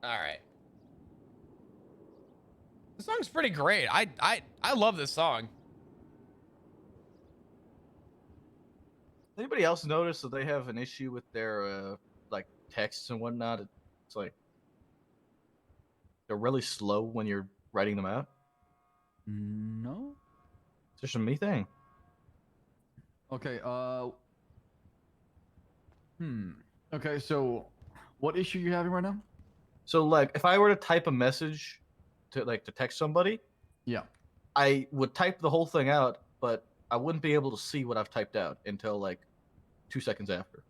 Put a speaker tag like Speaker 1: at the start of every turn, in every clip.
Speaker 1: All right. This song's pretty great. I love this song.
Speaker 2: Anybody else notice that they have an issue with their like texts and whatnot? It's like they're really slow when you're writing them out.
Speaker 3: No.
Speaker 2: It's just a me thing.
Speaker 3: Okay. Okay. So, what issue are you having right now?
Speaker 2: So like, if I were to type a message to text somebody,
Speaker 3: Yeah.
Speaker 2: I would type the whole thing out, but I wouldn't be able to see what I've typed out until like 2 seconds after.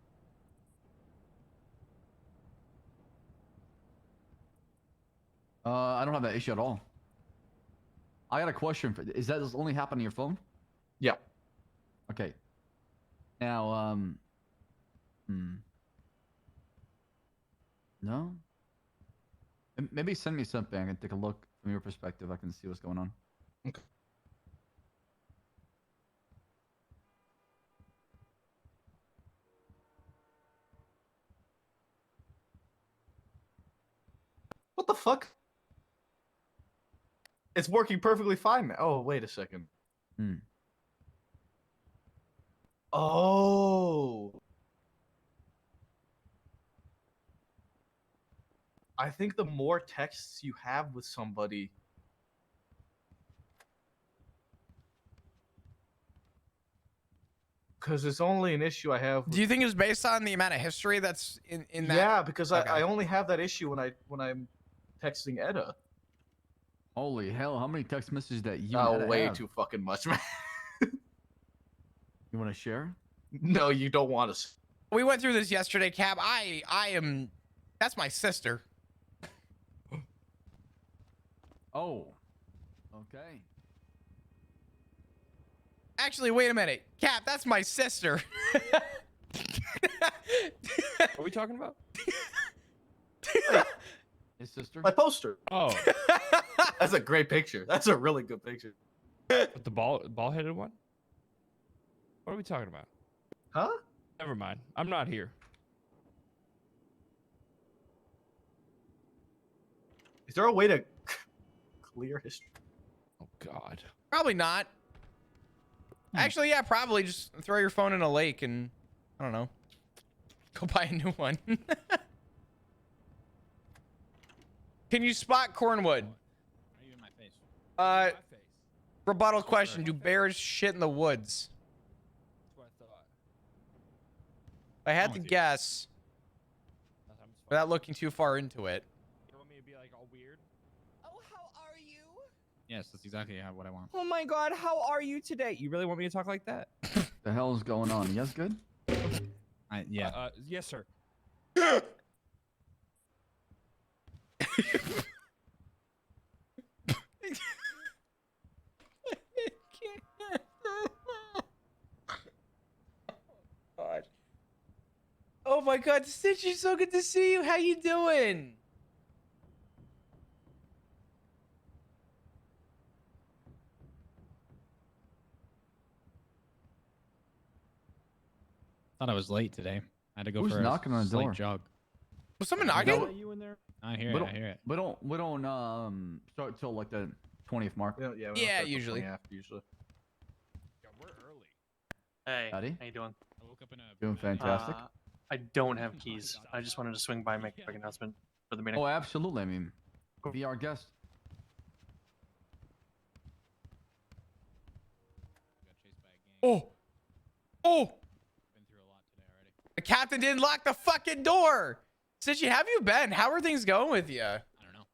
Speaker 3: I don't have that issue at all. I got a question. Is that only happen on your phone?
Speaker 2: Yeah.
Speaker 3: Okay. Now, no. Maybe send me something. I can take a look from your perspective. I can see what's going on.
Speaker 2: Okay. What the fuck? It's working perfectly fine now. Oh, wait a second. Oh. I think the more texts you have with somebody, because it's only an issue I have.
Speaker 1: Do you think it's based on the amount of history that's in that?
Speaker 2: Yeah, because
Speaker 1: Okay.
Speaker 2: I only have that issue when I'm texting Edda.
Speaker 3: Holy hell! How many text messages that you?
Speaker 2: Oh,
Speaker 3: Edda
Speaker 2: way
Speaker 3: have?
Speaker 2: too fucking much, man.
Speaker 3: You want to share?
Speaker 2: No, you don't want to.
Speaker 1: We went through this yesterday, Cap. I am. That's my sister.
Speaker 3: Oh. Okay.
Speaker 1: Actually, wait a minute, Cap. That's my sister.
Speaker 4: What are we talking about?
Speaker 3: His sister.
Speaker 2: My poster.
Speaker 4: Oh,
Speaker 2: That's a great picture. That's a really good picture.
Speaker 4: with the ball-headed one? What are we talking about?
Speaker 2: Huh?
Speaker 4: Never mind. I'm not here.
Speaker 2: Is there a way to clear history?
Speaker 4: Oh God.
Speaker 1: Probably not. Actually, yeah, probably just throw your phone in a lake and I don't know. Go buy a new one. Can you spot Cornwood?
Speaker 5: Are you in my face?
Speaker 1: Rebuttal question: do bears shit in the woods?
Speaker 4: That's what I thought.
Speaker 1: If I had
Speaker 5: I'm
Speaker 1: to
Speaker 5: with you.
Speaker 1: guess,
Speaker 4: I'm just
Speaker 1: without looking too far into it.
Speaker 4: You want me to be like all weird?
Speaker 6: Oh, how are you?
Speaker 5: Yes, that's exactly what I want.
Speaker 6: Oh my god, how are you today? You really want me to talk like that?
Speaker 3: The hell is going on? You guys good?
Speaker 5: Yeah.
Speaker 4: Yes, sir.
Speaker 1: God. Oh my God, Stitchy, so good to see you. How you doing?
Speaker 5: Thought I was late today. I had to go
Speaker 3: Who's
Speaker 5: for a
Speaker 3: knocking on the
Speaker 5: slight
Speaker 3: door?
Speaker 5: jog.
Speaker 1: Was someone
Speaker 3: You
Speaker 1: knocking?
Speaker 3: know-
Speaker 4: You in there?
Speaker 5: I hear
Speaker 3: We
Speaker 5: it.
Speaker 3: don't,
Speaker 5: I hear it.
Speaker 3: we don't start till like the 20th mark.
Speaker 2: Yeah,
Speaker 1: Yeah,
Speaker 2: we don't start till
Speaker 1: usually.
Speaker 2: 20 after, usually.
Speaker 4: Yeah, we're early.
Speaker 7: Hey,
Speaker 3: Howdy.
Speaker 7: how you doing?
Speaker 5: I woke up in a.
Speaker 3: Doing fantastic.
Speaker 7: I don't have keys. I just wanted to swing by and make a quick announcement for the meeting.
Speaker 3: Oh, absolutely. I mean, be our guest.
Speaker 5: Got chased by a gang.
Speaker 1: Oh,
Speaker 5: Been through a lot today already.
Speaker 1: the captain didn't lock the fucking door. Stitchy, how have you been? How are things going with you?
Speaker 5: I don't know.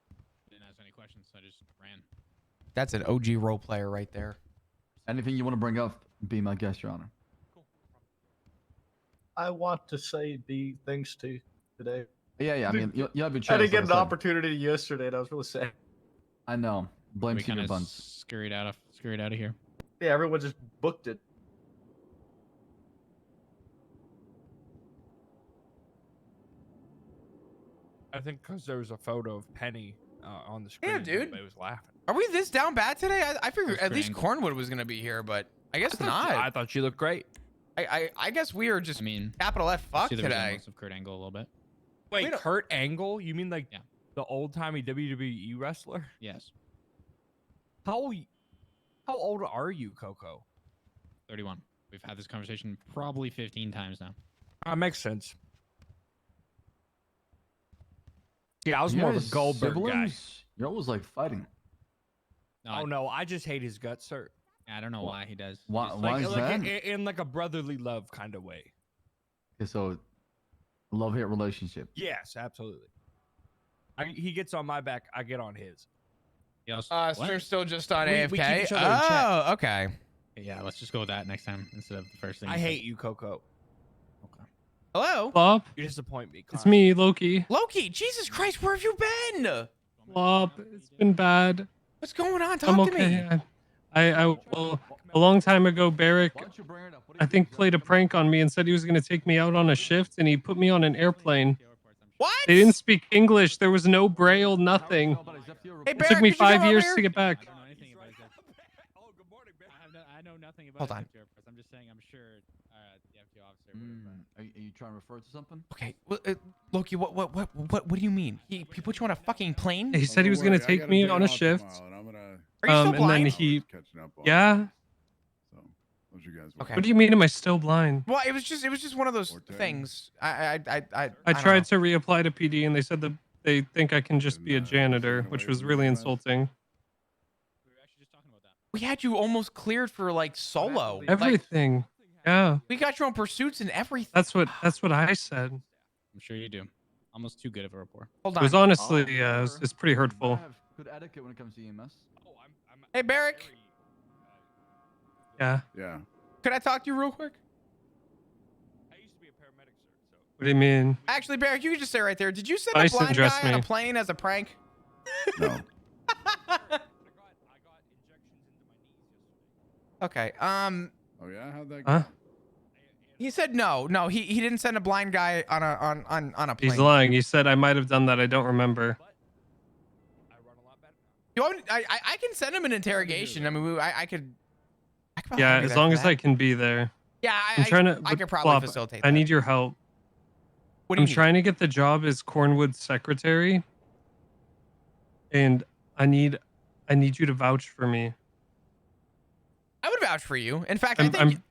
Speaker 5: Didn't ask any questions, so I just ran.
Speaker 1: That's an OG role player right there.
Speaker 3: Anything you want to bring up, be my guest, Your Honor.
Speaker 4: Cool.
Speaker 2: I want to say things to today.
Speaker 3: Yeah. I mean, you have your
Speaker 2: I
Speaker 3: chance.
Speaker 2: didn't get
Speaker 3: like
Speaker 2: an
Speaker 3: I said.
Speaker 2: opportunity yesterday, and I was really sad.
Speaker 3: I know. Blame
Speaker 5: We kind
Speaker 3: Cedar
Speaker 5: of
Speaker 3: Buns.
Speaker 5: scurried out of here.
Speaker 2: Yeah, everyone just booked it.
Speaker 4: I think because there was a photo of Penny on the screen.
Speaker 1: Yeah, dude.
Speaker 4: Everybody was laughing.
Speaker 1: Are we this down bad today? I figured
Speaker 5: That's
Speaker 1: at least
Speaker 5: great.
Speaker 1: Cornwood was gonna be here, but I guess
Speaker 4: I
Speaker 1: not.
Speaker 4: thought she looked great.
Speaker 1: I guess we are just
Speaker 5: I mean,
Speaker 1: capital F fuck
Speaker 5: see the
Speaker 1: today.
Speaker 5: resemblance of Kurt Angle a little bit.
Speaker 4: Wait,
Speaker 1: don't-
Speaker 4: Kurt Angle? You mean like
Speaker 5: Yeah.
Speaker 6: The old timey WWE wrestler.
Speaker 5: Yes.
Speaker 6: How old are you, Coco?
Speaker 5: 31. We've had this conversation probably 15 times now.
Speaker 6: That makes sense. Yeah, I was
Speaker 3: You
Speaker 6: more of a
Speaker 3: guys
Speaker 6: Goldberg guy.
Speaker 3: siblings? You're always like fighting.
Speaker 5: No,
Speaker 6: Oh no, I just hate his guts, sir.
Speaker 5: I don't know why he does.
Speaker 3: Why?
Speaker 5: He's-
Speaker 3: Why is that?
Speaker 6: In like a brotherly love kind of way.
Speaker 3: Okay, so love-hate relationship.
Speaker 6: Yes, absolutely. He gets on my back, I get on his.
Speaker 5: he also-
Speaker 1: So
Speaker 5: what?
Speaker 1: you're still just on
Speaker 6: We
Speaker 1: AFK?
Speaker 6: keep each other in check.
Speaker 1: Oh, okay.
Speaker 5: Yeah, let's just go with that next time instead of the first thing.
Speaker 6: I hate you, Coco.
Speaker 5: Okay.
Speaker 1: Hello?
Speaker 8: Flop,
Speaker 6: You disappoint me.
Speaker 8: it's
Speaker 6: constantly.
Speaker 8: me, Loki.
Speaker 1: Loki, Jesus Christ, where have you been?
Speaker 8: Flop, it's been bad.
Speaker 1: What's going on? Talk
Speaker 8: I'm
Speaker 1: to
Speaker 8: okay.
Speaker 1: me.
Speaker 8: Well, a long time ago, Barrick,
Speaker 3: Why don't you bring it up? What
Speaker 8: I
Speaker 3: did
Speaker 8: think,
Speaker 3: you
Speaker 8: played a prank on me and said he was going to take me out on a shift, and he put me on an airplane.
Speaker 1: What?
Speaker 8: They didn't speak English. There was no braille, nothing.
Speaker 1: Hey,
Speaker 8: It
Speaker 1: Barrick,
Speaker 8: took me
Speaker 1: could you come
Speaker 8: 5 years
Speaker 1: over
Speaker 8: to
Speaker 1: here?
Speaker 8: get back.
Speaker 5: I don't know anything about his
Speaker 6: Oh, good morning, man.
Speaker 5: I know nothing about
Speaker 1: Hold
Speaker 5: his
Speaker 1: on.
Speaker 5: FTO reports. I'm just saying I'm sure the FTO officer would have.
Speaker 3: Are you trying to refer to something?
Speaker 1: Okay, well, Loki, what do you mean? He put you on a fucking plane?
Speaker 8: He said he was going to take me on a shift.
Speaker 1: Are you still
Speaker 8: And then
Speaker 1: blind?
Speaker 8: he, yeah.
Speaker 1: Okay.
Speaker 8: What do you mean? Am I still blind?
Speaker 1: Well, it was just one of those things. I
Speaker 8: I
Speaker 1: don't
Speaker 8: tried
Speaker 1: know.
Speaker 8: to reapply to PD, and they said that they think I can just be a janitor, which was really insulting.
Speaker 5: We were actually just talking about that.
Speaker 1: We had you almost cleared for like solo. Like,
Speaker 8: Everything. Yeah,
Speaker 1: we got your own pursuits and everything.
Speaker 8: that's what I said.
Speaker 5: I'm sure you do. Almost too good of a rapport.
Speaker 1: Hold
Speaker 8: It
Speaker 1: on.
Speaker 8: was honestly, it's pretty hurtful.
Speaker 3: I have good etiquette when it comes to EMS.
Speaker 5: Oh, I'm
Speaker 1: Hey, Barrick,
Speaker 8: Yeah.
Speaker 9: Yeah.
Speaker 1: could I talk to you real quick?
Speaker 6: I used to be a paramedic, sir. So.
Speaker 8: What do you mean?
Speaker 1: Actually, Barrick, you can just stay right there. Did you send a
Speaker 8: Bison
Speaker 1: blind
Speaker 8: dress
Speaker 1: guy on a
Speaker 8: me.
Speaker 1: plane as a prank?
Speaker 9: No.
Speaker 6: I got injections into my knees yesterday.
Speaker 1: Okay.
Speaker 9: Oh yeah. How'd that go?
Speaker 8: Huh?
Speaker 1: He said no. No, he didn't send a blind guy on a plane.
Speaker 8: He's lying. He said I might have done that. I don't remember.
Speaker 6: I run a lot better now.
Speaker 1: You want me, I can send him an interrogation. I mean, I could probably
Speaker 8: Yeah,
Speaker 1: do
Speaker 8: as
Speaker 1: that
Speaker 8: long
Speaker 1: for
Speaker 8: as
Speaker 1: that.
Speaker 8: I can be there.
Speaker 1: Yeah,
Speaker 8: I'm trying to.
Speaker 1: I
Speaker 8: but
Speaker 1: could probably
Speaker 8: Flop,
Speaker 1: facilitate
Speaker 8: I
Speaker 1: that.
Speaker 8: need your help.
Speaker 1: What do you
Speaker 8: I'm
Speaker 1: need?
Speaker 8: trying to get the job as Cornwood's secretary, and I need you to vouch for me.
Speaker 1: I would vouch for you. In fact, I
Speaker 8: I'm-
Speaker 1: think
Speaker 8: I'm-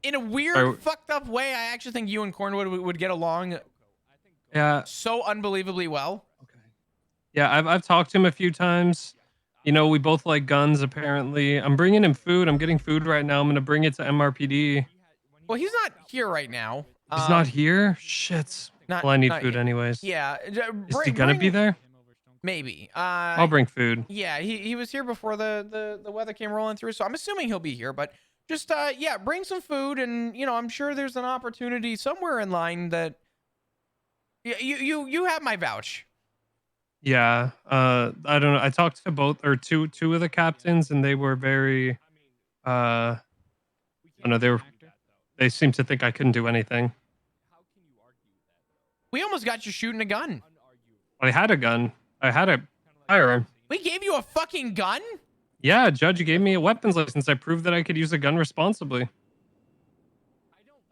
Speaker 1: in a weird,
Speaker 8: Sorry.
Speaker 1: fucked up way, I actually think you and Cornwood would get along
Speaker 8: Yeah.
Speaker 1: so unbelievably well.
Speaker 8: Yeah, I've talked to him a few times. You know, we both like guns, apparently. I'm bringing him food. I'm getting food right now. I'm going to bring it to MRPD.
Speaker 1: Well, he's not here right now.
Speaker 8: He's not here? Shit.
Speaker 1: Not,
Speaker 8: Well, I need
Speaker 1: not
Speaker 8: food
Speaker 1: yet.
Speaker 8: anyways.
Speaker 1: Yeah.
Speaker 8: Is he going to be there?
Speaker 1: Maybe.
Speaker 8: I'll bring food.
Speaker 1: Yeah, he was here before the weather came rolling through, so I'm assuming he'll be here. But just yeah, bring some food, and you know, I'm sure there's an opportunity somewhere in line that you have my vouch.
Speaker 8: Yeah. I don't know. I talked to both or two of the captains, and they were very I don't know, they seemed to think I couldn't do anything.
Speaker 1: We almost got you shooting a gun.
Speaker 8: I had a gun. I had a firearm.
Speaker 1: We gave you a fucking gun?
Speaker 8: Yeah, judge gave me a weapons license. I proved that I could use a gun responsibly.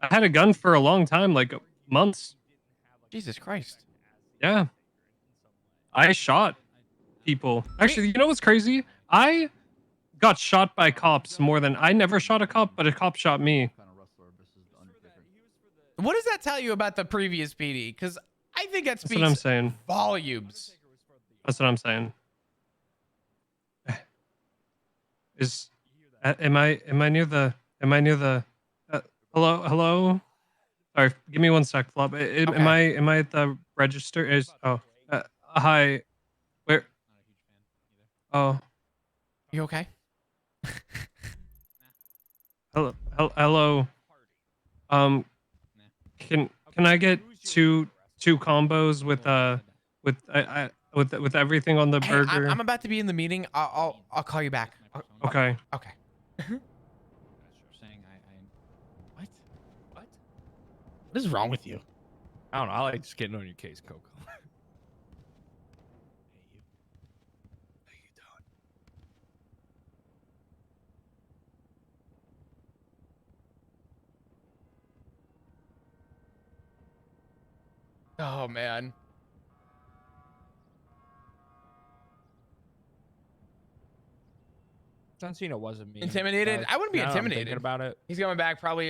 Speaker 8: I had a gun for a long time, like months.
Speaker 1: Jesus Christ.
Speaker 8: Yeah. I shot people. Actually, you know what's crazy? I got shot by cops more than I never shot a cop, but a cop shot me.
Speaker 3: Kind of wrestler versus the Undertaker.
Speaker 1: What does that tell you about the previous PD? Because I think that
Speaker 8: That's what I'm
Speaker 1: speaks
Speaker 8: saying.
Speaker 1: volumes.
Speaker 8: That's what I'm saying. Is am I near the hello? Sorry, give me 1 sec, Flop. Am
Speaker 1: Okay.
Speaker 8: I at the register? Hi. Where? Oh,
Speaker 1: You okay?
Speaker 8: hello. Can I get two combos with everything on the
Speaker 1: Hey,
Speaker 8: burger?
Speaker 1: I'm about to be in the meeting. I'll call you back.
Speaker 8: Okay.
Speaker 1: Okay.
Speaker 5: Saying what? What? What is wrong with you?
Speaker 6: I don't know. I like just getting on your case, Coco.
Speaker 1: Oh man.
Speaker 6: Santino wasn't me.
Speaker 1: Intimidated? I wouldn't be
Speaker 6: now that I'm
Speaker 1: intimidated.
Speaker 6: Thinking about it.
Speaker 1: He's coming back probably.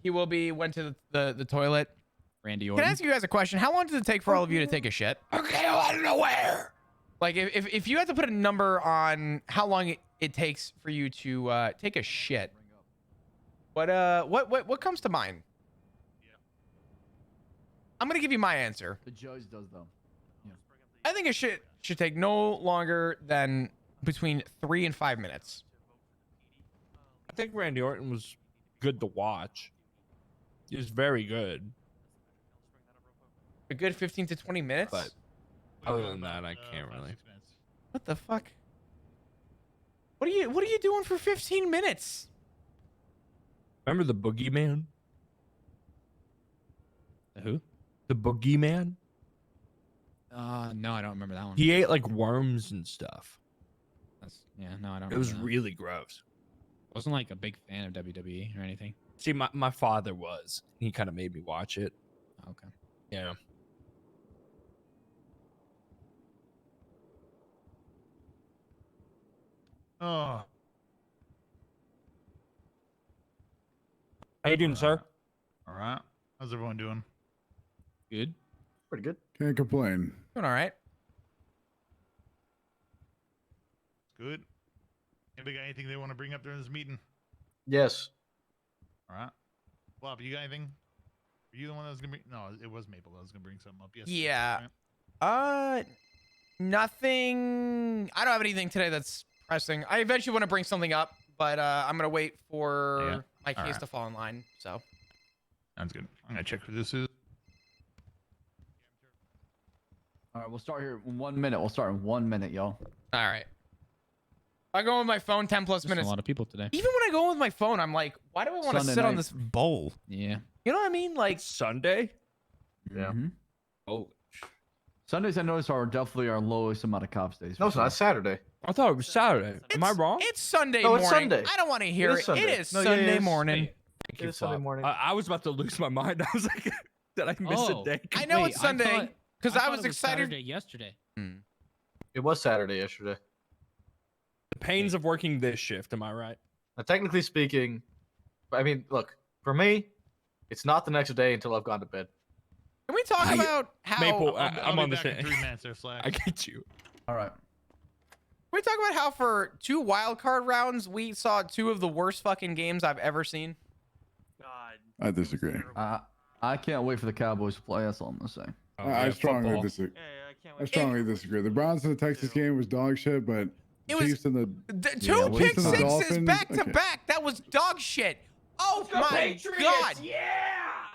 Speaker 1: He will be. Went to the toilet.
Speaker 5: Randy
Speaker 1: Can
Speaker 5: Orton.
Speaker 1: I ask you guys a question? How long does it take for all of you to take a shit? Okay, I want to know where. Like, if you had to put a number on how long it takes for you to take a shit, what comes to mind? I'm gonna give you my answer.
Speaker 3: The judge does though.
Speaker 1: I think a shit should take no longer than between 3 and 5 minutes.
Speaker 6: I think Randy Orton was good to watch. He was very good.
Speaker 1: A good 15 to 20 minutes.
Speaker 6: But other than that, I can't really.
Speaker 1: What the fuck? What are you doing for 15 minutes?
Speaker 6: Remember the Boogeyman?
Speaker 5: The who?
Speaker 6: The Boogeyman?
Speaker 5: No, I don't remember that one.
Speaker 6: He ate like worms and stuff.
Speaker 5: Yeah, no, I don't.
Speaker 6: It was
Speaker 5: remember that.
Speaker 6: really gross.
Speaker 5: Wasn't like a big fan of WWE or anything.
Speaker 6: See, my father was. He kind of made me watch it.
Speaker 5: Okay.
Speaker 6: Yeah.
Speaker 9: Oh.
Speaker 6: How you doing, sir?
Speaker 9: All right. How's everyone doing?
Speaker 5: Good.
Speaker 2: Pretty good.
Speaker 10: Can't complain.
Speaker 1: Doing all right.
Speaker 9: Good. Anybody got anything they want to bring up during this meeting?
Speaker 2: Yes.
Speaker 9: All right. Bob, you got anything? Were you the one that was gonna bring? No, it was Maple that was gonna bring something up. Yes.
Speaker 1: Yeah.
Speaker 9: Right?
Speaker 1: Nothing. I don't have anything today that's pressing. I eventually want to bring something up, but I'm gonna wait for my case
Speaker 9: Alright.
Speaker 1: to fall in line. So.
Speaker 9: Sounds good. I'm gonna check who this is.
Speaker 3: All right, we'll start here in 1 minute. We'll start in 1 minute, y'all.
Speaker 1: All right. I go with my phone 10 plus
Speaker 5: There's
Speaker 1: minutes.
Speaker 5: a lot of people today.
Speaker 1: Even when I go with my phone, I'm like, why do I want to
Speaker 3: Sunday
Speaker 1: sit on
Speaker 3: night.
Speaker 1: this bowl?
Speaker 5: Yeah.
Speaker 1: You know what I mean? Like,
Speaker 6: Sunday?
Speaker 2: Yeah.
Speaker 3: Mhm.
Speaker 6: Oh,
Speaker 3: Sundays I noticed are definitely our lowest amount of cops days.
Speaker 2: No,
Speaker 3: for
Speaker 2: it's not.
Speaker 3: sure.
Speaker 2: It's Saturday.
Speaker 6: I thought it was Saturday. Am I wrong?
Speaker 1: It's Sunday
Speaker 2: No,
Speaker 1: morning.
Speaker 2: it's Sunday.
Speaker 1: I don't want to hear
Speaker 2: It
Speaker 1: it.
Speaker 2: is Sunday.
Speaker 1: It is
Speaker 2: No, yeah,
Speaker 1: Sunday
Speaker 2: it is.
Speaker 1: morning.
Speaker 6: Thank
Speaker 2: It
Speaker 6: you,
Speaker 2: is Sunday
Speaker 6: Bob.
Speaker 2: morning.
Speaker 6: I was about to lose my mind. I was like, did I miss a day?
Speaker 1: I know
Speaker 5: Wait,
Speaker 1: it's Sunday because I
Speaker 5: thought
Speaker 1: was
Speaker 5: it
Speaker 1: excited.
Speaker 5: Saturday yesterday.
Speaker 2: It was Saturday yesterday.
Speaker 6: The pains of working this shift. Am I right?
Speaker 2: Now, technically speaking, I mean, look, for me, it's not the next day until I've gone to bed.
Speaker 1: Can we talk about how?
Speaker 6: Maple,
Speaker 9: I'll
Speaker 6: I'm
Speaker 9: be
Speaker 6: on the
Speaker 9: back in
Speaker 6: same.
Speaker 9: 3 minutes there, Slack.
Speaker 6: I get you.
Speaker 3: All right.
Speaker 1: Can we talk about how for 2 wild card rounds we saw 2 of the worst fucking games I've ever seen?
Speaker 7: God.
Speaker 10: I disagree.
Speaker 3: I can't wait for the Cowboys to play. That's all I'm gonna say.
Speaker 6: Oh,
Speaker 10: I
Speaker 6: yeah,
Speaker 10: strongly
Speaker 6: football.
Speaker 10: disagree.
Speaker 7: Yeah, I can't
Speaker 10: I
Speaker 7: wait.
Speaker 10: strongly disagree. The Browns and the Texas game was dog shit, but
Speaker 1: It was-
Speaker 10: Chiefs and the
Speaker 1: Two
Speaker 3: Yeah,
Speaker 1: pick
Speaker 10: Chiefs and the
Speaker 1: sixes
Speaker 10: Dolphins?
Speaker 1: back to
Speaker 10: Okay.
Speaker 1: back. That was dog shit. Oh my god.
Speaker 7: Yeah.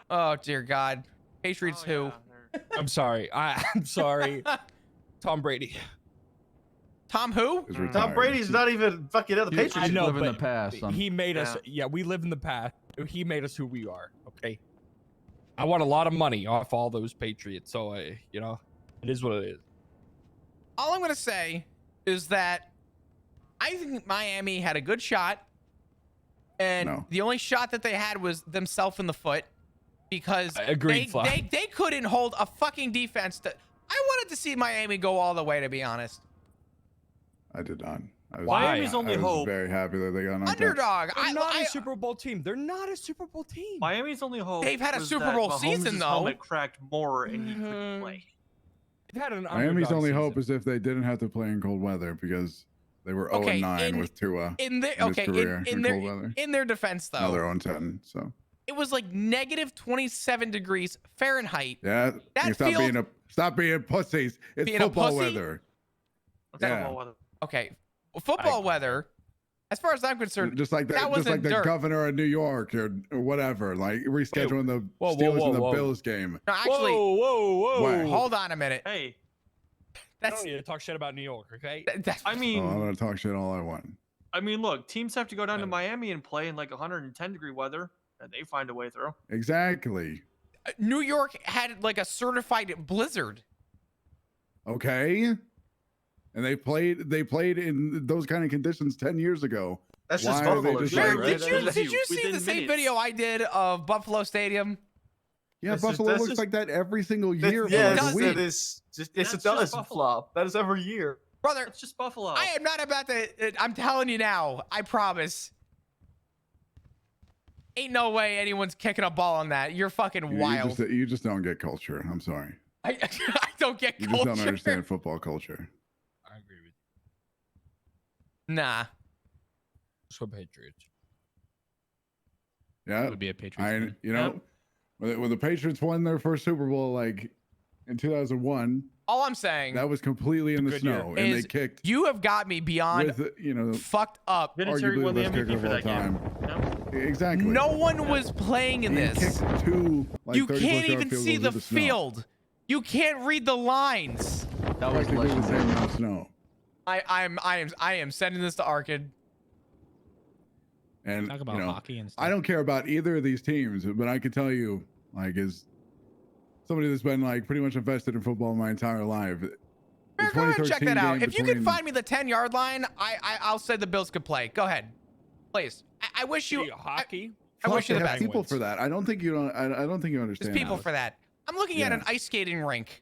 Speaker 1: Oh dear God. Patriots
Speaker 7: Oh,
Speaker 1: who?
Speaker 7: yeah, they're-
Speaker 6: I'm sorry. I'm sorry. Tom Brady.
Speaker 1: Tom who?
Speaker 10: is
Speaker 2: Tom
Speaker 10: retired.
Speaker 2: Brady's not even fucking at the
Speaker 3: You-
Speaker 2: Patriots.
Speaker 6: I know,
Speaker 3: live in the
Speaker 6: but
Speaker 3: past, son.
Speaker 6: he made us. Yeah, we live in the past. He made us who we are. Okay. I want a lot of money off all those Patriots. So it is what it is.
Speaker 1: All I'm gonna say is that I think Miami had a good shot, and
Speaker 10: No.
Speaker 1: the only shot that they had was themselves in the foot because
Speaker 6: Agreed, Fly.
Speaker 1: they couldn't hold a fucking defense. I wanted to see Miami go all the way, to be honest.
Speaker 10: I did not. I was,
Speaker 6: Why?
Speaker 7: Miami's only
Speaker 10: I was
Speaker 7: hope.
Speaker 10: very happy that they got knocked out.
Speaker 1: Underdog.
Speaker 6: They're not
Speaker 1: I-
Speaker 6: a Super Bowl team. They're not a Super Bowl team.
Speaker 7: Miami's only hope.
Speaker 1: They've had a
Speaker 7: was
Speaker 1: Super
Speaker 7: that
Speaker 1: Bowl
Speaker 7: Mahomes'
Speaker 1: season, though.
Speaker 7: helmet cracked more and he couldn't
Speaker 6: Mhm.
Speaker 7: play.
Speaker 6: They've had an
Speaker 10: Miami's
Speaker 6: underdog
Speaker 10: only hope
Speaker 6: season.
Speaker 10: is if they didn't have to play in cold weather because they were
Speaker 1: Okay,
Speaker 10: 0-9
Speaker 1: in-
Speaker 10: with Tua
Speaker 1: in their
Speaker 10: in his
Speaker 1: okay
Speaker 10: career
Speaker 1: in
Speaker 10: in
Speaker 1: their
Speaker 10: cold weather.
Speaker 1: in their defense
Speaker 10: Now
Speaker 1: though,
Speaker 10: they're 0-10. So
Speaker 1: it was like negative 27 degrees Fahrenheit.
Speaker 10: yeah,
Speaker 1: That
Speaker 10: you stop being pussies. It's
Speaker 1: Being a
Speaker 10: football
Speaker 1: pussy?
Speaker 10: weather.
Speaker 7: Let's
Speaker 10: Yeah.
Speaker 7: talk about weather.
Speaker 1: Okay, well, football weather. As far as I'm concerned,
Speaker 10: Just like
Speaker 1: that
Speaker 10: just like
Speaker 1: wasn't
Speaker 10: the
Speaker 1: dirt.
Speaker 10: governor of New York or whatever, like rescheduling the
Speaker 6: whoa,
Speaker 10: Steelers and the
Speaker 6: whoa.
Speaker 10: Bills game.
Speaker 1: no, actually,
Speaker 6: whoa.
Speaker 10: What?
Speaker 1: hold on a minute.
Speaker 7: Hey,
Speaker 6: I
Speaker 1: That's
Speaker 6: don't need to talk shit about New York, okay?
Speaker 1: that's
Speaker 7: I
Speaker 10: Oh,
Speaker 7: mean,
Speaker 10: I'm gonna talk shit all I want.
Speaker 7: look, teams have to go down to
Speaker 6: Right.
Speaker 7: Miami and play in like 110-degree weather, and they find a way through.
Speaker 10: Exactly.
Speaker 1: New York had like a certified blizzard.
Speaker 10: Okay. And they played in those kind of conditions 10 years ago.
Speaker 2: That's just
Speaker 10: Why are they
Speaker 2: Buffalo.
Speaker 10: just
Speaker 2: shit,
Speaker 10: like-
Speaker 2: right?
Speaker 1: Did you see
Speaker 7: Within
Speaker 1: the same
Speaker 7: minutes.
Speaker 1: video I did of Buffalo Stadium?
Speaker 10: Yeah,
Speaker 2: That's just-
Speaker 10: Buffalo
Speaker 2: that's
Speaker 10: looks
Speaker 2: just-
Speaker 10: like that every single year.
Speaker 2: Yeah,
Speaker 10: for like
Speaker 1: does
Speaker 10: a
Speaker 1: it?
Speaker 10: week.
Speaker 2: that is just,
Speaker 7: That's
Speaker 2: it
Speaker 7: just
Speaker 2: does
Speaker 7: Buffalo.
Speaker 2: flop. That is every year.
Speaker 1: Brother,
Speaker 7: It's just Buffalo.
Speaker 1: I am not about to. I'm telling you now. I promise. Ain't no way anyone's kicking a ball on that. You're fucking wild.
Speaker 10: You just don't get culture. I'm sorry.
Speaker 1: I don't get
Speaker 10: You
Speaker 1: culture.
Speaker 10: just don't understand football culture.
Speaker 6: I agree with you.
Speaker 1: Nah.
Speaker 6: So Patriots.
Speaker 10: Yeah,
Speaker 5: Would be a Patriots fan.
Speaker 10: you know, when the Patriots won their first Super Bowl, like in 2001,
Speaker 1: All I'm saying
Speaker 10: that was completely in the
Speaker 6: Good year.
Speaker 10: snow, and they
Speaker 1: is
Speaker 10: kicked
Speaker 1: you have got me beyond
Speaker 10: with
Speaker 1: fucked up.
Speaker 7: Vinatieri
Speaker 10: arguably
Speaker 7: won
Speaker 10: the
Speaker 7: the
Speaker 10: best kicker
Speaker 7: MVP
Speaker 10: of
Speaker 7: for
Speaker 10: all
Speaker 7: that game.
Speaker 10: time.
Speaker 7: No?
Speaker 10: Exactly.
Speaker 1: No one was playing in
Speaker 10: He
Speaker 1: this.
Speaker 10: kicked two, like,
Speaker 1: You
Speaker 10: 30-plus
Speaker 1: can't
Speaker 10: yard
Speaker 1: even
Speaker 10: field
Speaker 1: see
Speaker 10: goals
Speaker 1: the
Speaker 10: in the snow.
Speaker 1: field. You can't read the lines.
Speaker 3: That was
Speaker 10: Practically the same
Speaker 3: legendary.
Speaker 10: amount of snow.
Speaker 1: I am sending this to Arkad.
Speaker 10: And
Speaker 5: Talk about hockey and stuff.
Speaker 10: I don't care about either of these teams, but I can tell you, like, as somebody that's been like pretty much invested in football my entire life. the
Speaker 1: Bear, go ahead and check
Speaker 10: 2013
Speaker 1: that out.
Speaker 10: game
Speaker 1: If you can
Speaker 10: between-
Speaker 1: find me the 10-yard line, I'll say the Bills could play. Go ahead, please. I wish you.
Speaker 6: Hockey.
Speaker 1: I wish you
Speaker 10: Fuck,
Speaker 1: the
Speaker 10: they have
Speaker 1: best.
Speaker 10: people for that. I don't think you don't. I don't think you
Speaker 1: There's
Speaker 10: understand.
Speaker 1: people
Speaker 10: Alex.
Speaker 1: for that. I'm looking at
Speaker 10: Yeah.
Speaker 1: an ice skating rink.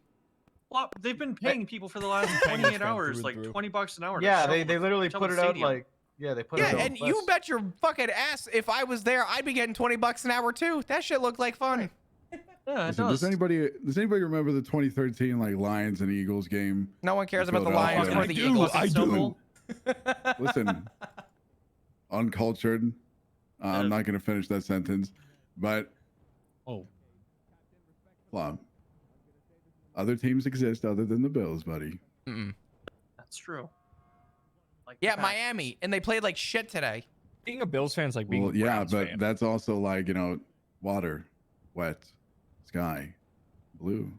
Speaker 7: Well, they've been paying people for the last
Speaker 6: Paying
Speaker 7: 28
Speaker 6: us
Speaker 7: hours,
Speaker 6: through
Speaker 7: like
Speaker 6: and through.
Speaker 7: $20 an hour. to
Speaker 2: Yeah,
Speaker 7: shovel
Speaker 2: they literally
Speaker 7: shovel
Speaker 2: put
Speaker 7: the
Speaker 2: it out
Speaker 7: stadium.
Speaker 2: like they put
Speaker 1: Yeah,
Speaker 2: it out.
Speaker 1: and you bet your fucking ass if I was there, I'd be getting $20 an hour too. That shit looked like fun.
Speaker 7: Yeah, it
Speaker 10: Listen,
Speaker 7: does.
Speaker 10: does anybody remember the 2013 like Lions and Eagles game?
Speaker 1: No one cares about the
Speaker 10: Philadelphia.
Speaker 1: Lions or
Speaker 10: I
Speaker 1: the
Speaker 10: do,
Speaker 1: Eagles.
Speaker 10: I
Speaker 7: do.
Speaker 10: Listen, uncultured. I'm not going to finish that sentence, but
Speaker 5: Oh,
Speaker 10: Plum. Other teams exist other than the Bills, buddy.
Speaker 1: Mm-mm.
Speaker 7: That's true. Like the
Speaker 1: Yeah,
Speaker 7: Pats.
Speaker 1: Miami, and they played like shit today.
Speaker 6: Being a Bills fan is like being
Speaker 10: Well,
Speaker 6: a
Speaker 10: yeah,
Speaker 6: Browns
Speaker 10: but
Speaker 6: fan.
Speaker 10: that's also like water, wet, sky, blue.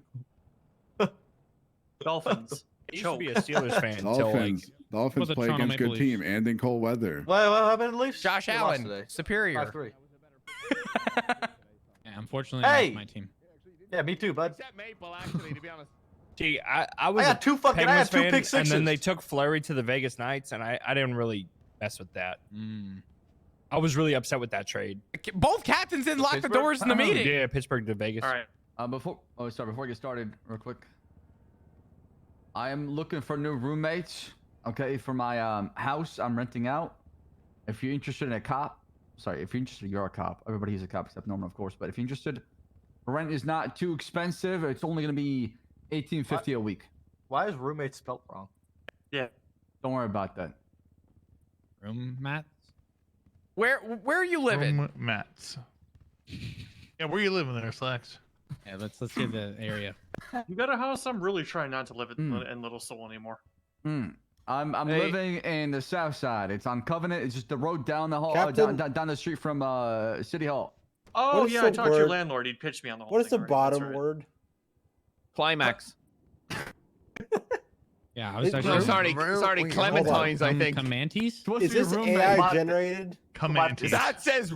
Speaker 7: Dolphins.
Speaker 6: I used to be a Steelers fan until like
Speaker 10: Dolphins. Dolphins
Speaker 5: the
Speaker 10: play
Speaker 5: Toronto
Speaker 10: against
Speaker 5: Maple
Speaker 10: good team
Speaker 5: Leafs.
Speaker 10: and in cold weather.
Speaker 2: What happened to the Leafs?
Speaker 1: Josh
Speaker 2: They lost
Speaker 1: Allen,
Speaker 2: today.
Speaker 1: superior.
Speaker 2: 5-3.
Speaker 5: yeah, unfortunately,
Speaker 2: Hey!
Speaker 5: that's my team.
Speaker 2: Yeah, me too, bud.
Speaker 4: Except Maple, actually, to be honest.
Speaker 6: See, I was
Speaker 2: I
Speaker 6: a
Speaker 2: got two fucking. I
Speaker 6: Penguins
Speaker 2: had two
Speaker 6: fan,
Speaker 2: pick sixes.
Speaker 6: and then they took Fleury to the Vegas Knights, and I didn't really mess with that. I was really upset with that trade.
Speaker 1: Both captains didn't lock the
Speaker 3: Pittsburgh?
Speaker 1: doors in the meeting.
Speaker 6: Yeah, Pittsburgh to Vegas.
Speaker 7: All right.
Speaker 3: Before we get started, real quick. I am looking for new roommates. Okay, for my house I'm renting out. If you're interested in a cop, if you're interested, you're a cop. Everybody's a cop except Norman, of course. But if you're interested, rent is not too expensive. It's only gonna be $18.50 a week.
Speaker 2: Why is roommate spelled wrong?
Speaker 7: Yeah.
Speaker 3: Don't worry about that.
Speaker 5: Room mats.
Speaker 1: Where are you living?
Speaker 9: Room mats. Yeah, where you living there, Slacks?
Speaker 5: Yeah, let's get the area.
Speaker 7: You got a house? I'm really trying not to live in,
Speaker 3: Mm.
Speaker 7: in Little Seoul anymore.
Speaker 3: I'm
Speaker 2: Hey.
Speaker 3: living in the south side. It's on Covenant. It's just the road down the hall,
Speaker 11: Captain?
Speaker 3: down the street from City Hall.
Speaker 7: Oh,
Speaker 11: What is
Speaker 7: yeah,
Speaker 11: the
Speaker 7: I talked to your
Speaker 11: word-
Speaker 7: landlord. He'd pitched me on the whole
Speaker 11: What is
Speaker 7: thing
Speaker 11: the
Speaker 7: already. That's
Speaker 11: bottom
Speaker 7: right.
Speaker 11: word?
Speaker 4: Climax.
Speaker 5: Yeah, I was
Speaker 11: No,
Speaker 5: actually.
Speaker 11: sorry,
Speaker 4: Clementines, I think.
Speaker 5: Comantes?
Speaker 3: Supposed
Speaker 11: Is
Speaker 3: to be
Speaker 11: this
Speaker 3: roommate.
Speaker 11: AI generated?
Speaker 9: Comantes.
Speaker 4: That says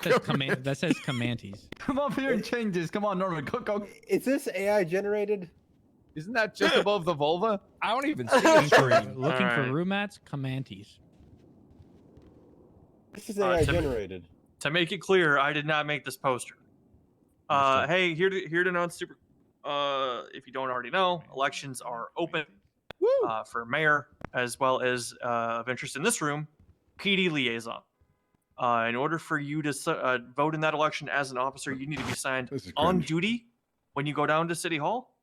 Speaker 5: That says Comantes.
Speaker 3: Come up here and change this. Come on, Norman. Go.
Speaker 11: Is this AI generated?
Speaker 4: Isn't that just above the vulva?
Speaker 6: I don't even see
Speaker 5: Looking
Speaker 6: it.
Speaker 5: for, looking for
Speaker 7: Alright.
Speaker 5: room mats, Comantes.
Speaker 11: This is AI
Speaker 7: to-
Speaker 11: generated.
Speaker 7: To make it clear, I did not make this poster. Hey, here to announce super. If you don't already know, elections are open for mayor as well as of interest in this room, PD liaison. In order for you to vote in that election as an officer, you need to be signed
Speaker 10: This is
Speaker 7: on
Speaker 10: cringe.
Speaker 7: duty when you go down to City Hall.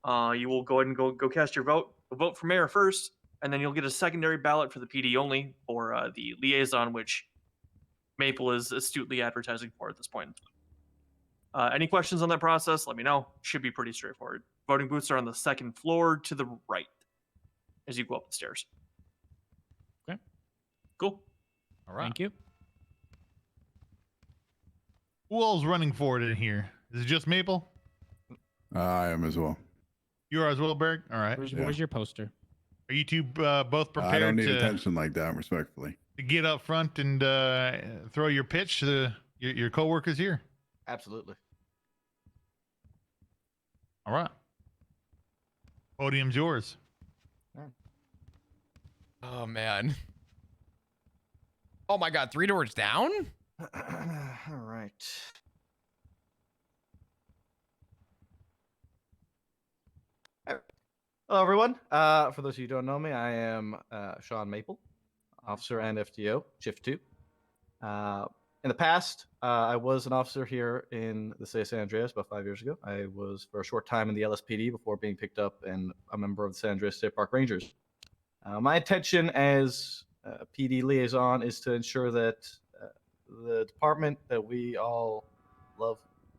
Speaker 7: You will go ahead and go cast your vote. You'll vote for mayor first, and then you'll get a secondary ballot for the PD only, or the liaison, which Maple is astutely advertising for at this point. Any questions on that process? Let me know. Should be pretty straightforward. Voting booths are on the second floor to the right as you go up the stairs.
Speaker 5: Okay.
Speaker 7: Cool.
Speaker 9: All right.
Speaker 5: Thank you.
Speaker 9: Who all's running for it in here? Is it just Maple?
Speaker 10: I am as well.
Speaker 9: You are as well, Berg? All right.
Speaker 5: Where's your poster?
Speaker 9: Are you two both prepared
Speaker 10: I don't need
Speaker 9: to,
Speaker 10: attention like that, respectfully.
Speaker 9: to get up front and throw your pitch to your coworkers here?
Speaker 2: Absolutely.
Speaker 9: All right. Podium's yours.
Speaker 1: Oh man. Oh my God, 3 doors down?
Speaker 2: All right. Hello, everyone. For those of you who don't know me, I am Sean Maple, officer and FTO, Shift 2. In the past, I was an officer here in the city of San Andreas about 5 years ago. I was for a short time in the LSPD before being picked up and a member of the San Andreas State Park Rangers. My intention as PD liaison is to ensure that the department that we all love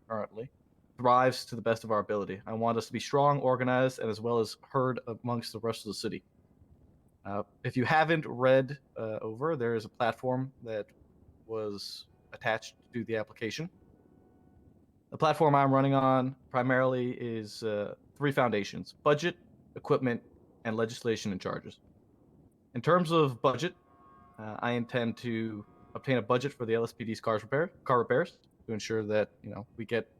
Speaker 2: currently thrives to the best of our ability. I want us to be strong, organized, and as well as heard amongst the rest of the city. If you haven't read over, there is a platform that was attached to the application. The platform I'm running on primarily is 3 foundations: budget, equipment, and legislation and charges. In terms of budget, I intend to obtain a budget for the LSPD's car repairs to ensure that we get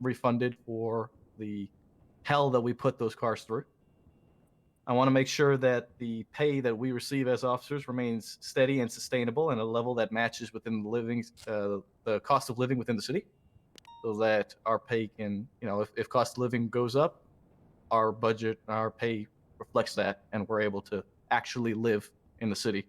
Speaker 2: refunded for the hell that we put those cars through. I want to make sure that the pay that we receive as officers remains steady and sustainable and a level that matches within the cost of living within the city, so that our pay can, if cost of living goes up, our budget, our pay reflects that, and we're able to actually live in the city.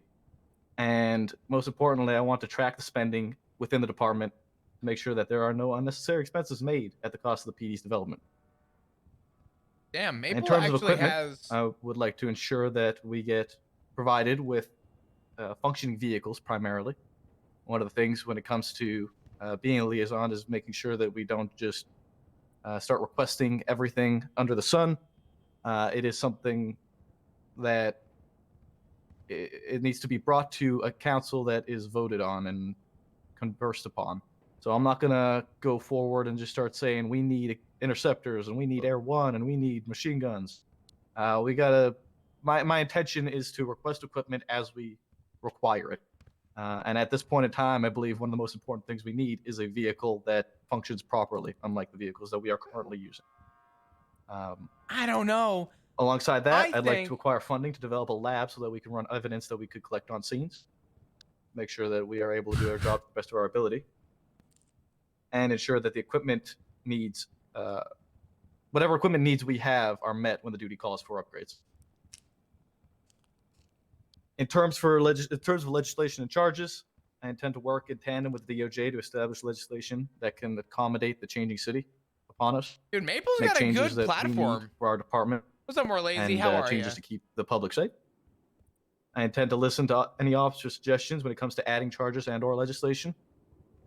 Speaker 2: And most importantly, I want to track the spending within the department to make sure that there are no unnecessary expenses made at the cost of the PD's development.
Speaker 1: Damn, Maple
Speaker 2: In terms of
Speaker 1: actually
Speaker 2: equipment,
Speaker 1: has.
Speaker 2: I would like to ensure that we get provided with functioning vehicles primarily. One of the things when it comes to being a liaison is making sure that we don't just start requesting everything under the sun. It is something that it needs to be brought to a council that is voted on and conversed upon. So I'm not going to go forward and just start saying we need interceptors and we need Air 1 and we need machine guns. My intention is to request equipment as we require it. And at this point in time, I believe one of the most important things we need is a vehicle that functions properly, unlike the vehicles that we are currently using.
Speaker 1: I don't know.
Speaker 2: Alongside that, I'd like to acquire funding to develop a lab so that we can run evidence that we could collect on scenes, make sure that we are able to do our job to the best of our ability, and ensure that the equipment needs, whatever equipment needs we have, are met when the duty calls for upgrades. In terms of legislation and charges, I intend to work in tandem with the DOJ to establish legislation that can accommodate the changing city upon us.
Speaker 1: Dude, Maple's
Speaker 2: make
Speaker 1: got a
Speaker 2: changes
Speaker 1: good
Speaker 2: that we need
Speaker 1: platform.
Speaker 2: for our department.
Speaker 1: What's up, more lazy?
Speaker 2: And
Speaker 1: How are
Speaker 2: changes
Speaker 1: you?
Speaker 2: to keep the public safe. I intend to listen to any officer suggestions when it comes to adding charges and/or legislation,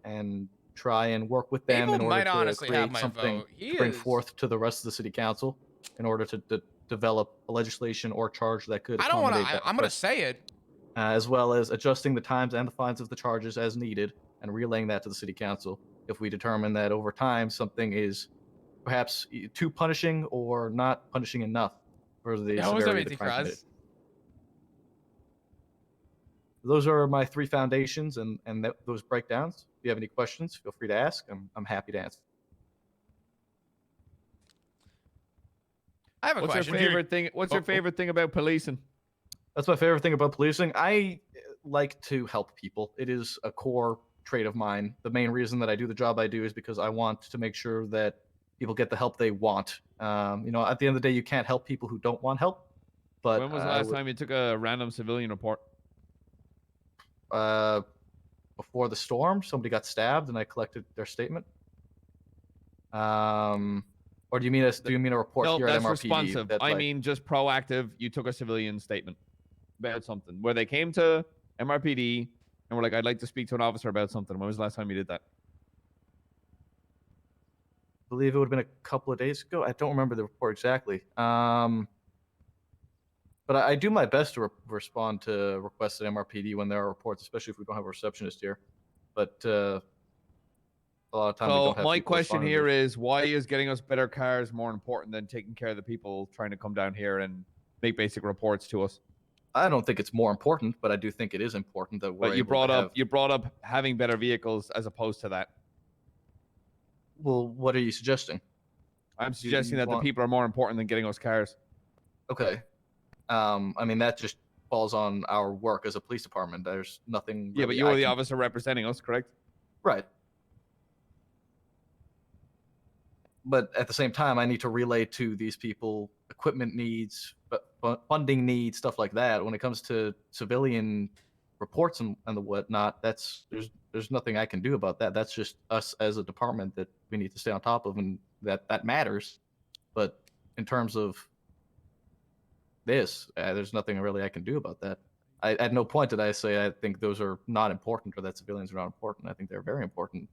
Speaker 2: and try and work with them
Speaker 1: Maple
Speaker 2: in order
Speaker 1: might
Speaker 2: to
Speaker 1: honestly have
Speaker 2: create
Speaker 1: my
Speaker 2: something
Speaker 1: vote.
Speaker 2: to bring forth to the rest of the city council in order to develop a legislation or charge that could
Speaker 1: I don't want
Speaker 2: accommodate
Speaker 1: to.
Speaker 2: that
Speaker 1: I'm gonna
Speaker 2: request,
Speaker 1: say it.
Speaker 2: as well as adjusting the times and the fines of the charges as needed and relaying that to the city council if we determine that over time something is perhaps too punishing or not punishing enough for the severity of the crime committed. Those are my 3 foundations and those breakdowns. If you have any questions, feel free to ask. I'm happy to answer.
Speaker 1: I have a
Speaker 4: What's
Speaker 1: question.
Speaker 4: your favorite thing? What's your favorite thing about policing?
Speaker 2: That's my favorite thing about policing. I like to help people. It is a core trait of mine. The main reason that I do the job I do is because I want to make sure that people get the help they want. At the end of the day, you can't help people who don't want help. But
Speaker 4: when was the last time you took a random civilian report?
Speaker 2: Before the storm, somebody got stabbed, and I collected their statement. Or do you mean a report
Speaker 4: No,
Speaker 2: here at
Speaker 4: that's
Speaker 2: MRPD?
Speaker 4: responsive. I mean, just proactive. You took a civilian statement about something where they came to MRPD and were like, "I'd like to speak to an officer about something." When was the last time you did that?
Speaker 2: I believe it would have been a couple of days ago. I don't remember the report exactly. But I do my best to respond to requests at MRPD when there are reports, especially if we don't have a receptionist here. But a lot of times we don't have
Speaker 4: my
Speaker 2: people
Speaker 4: question
Speaker 2: responding to
Speaker 4: here
Speaker 2: those.
Speaker 4: is, why is getting us better cars more important than taking care of the people trying to come down here and make basic reports to us?
Speaker 2: I don't think it's more important, but I do think it is important that we're
Speaker 4: But you brought up having better vehicles as opposed to that.
Speaker 2: Well, what are you suggesting?
Speaker 4: I'm suggesting that the people are more important than getting us cars.
Speaker 2: Okay. I mean, that just falls on our work as a police department. There's nothing.
Speaker 4: Yeah, but
Speaker 2: really
Speaker 4: you're
Speaker 2: I
Speaker 4: the
Speaker 2: can-
Speaker 4: officer representing us, correct?
Speaker 2: Right. But at the same time, I need to relay to these people equipment needs, funding needs, stuff like that. When it comes to civilian reports and the whatnot, there's nothing I can do about that. That's just us as a department that we need to stay on top of, and that matters. But in terms of this, there's nothing really I can do about that. At no point did I say I think those are not important or that civilians are not important. I think they're very important.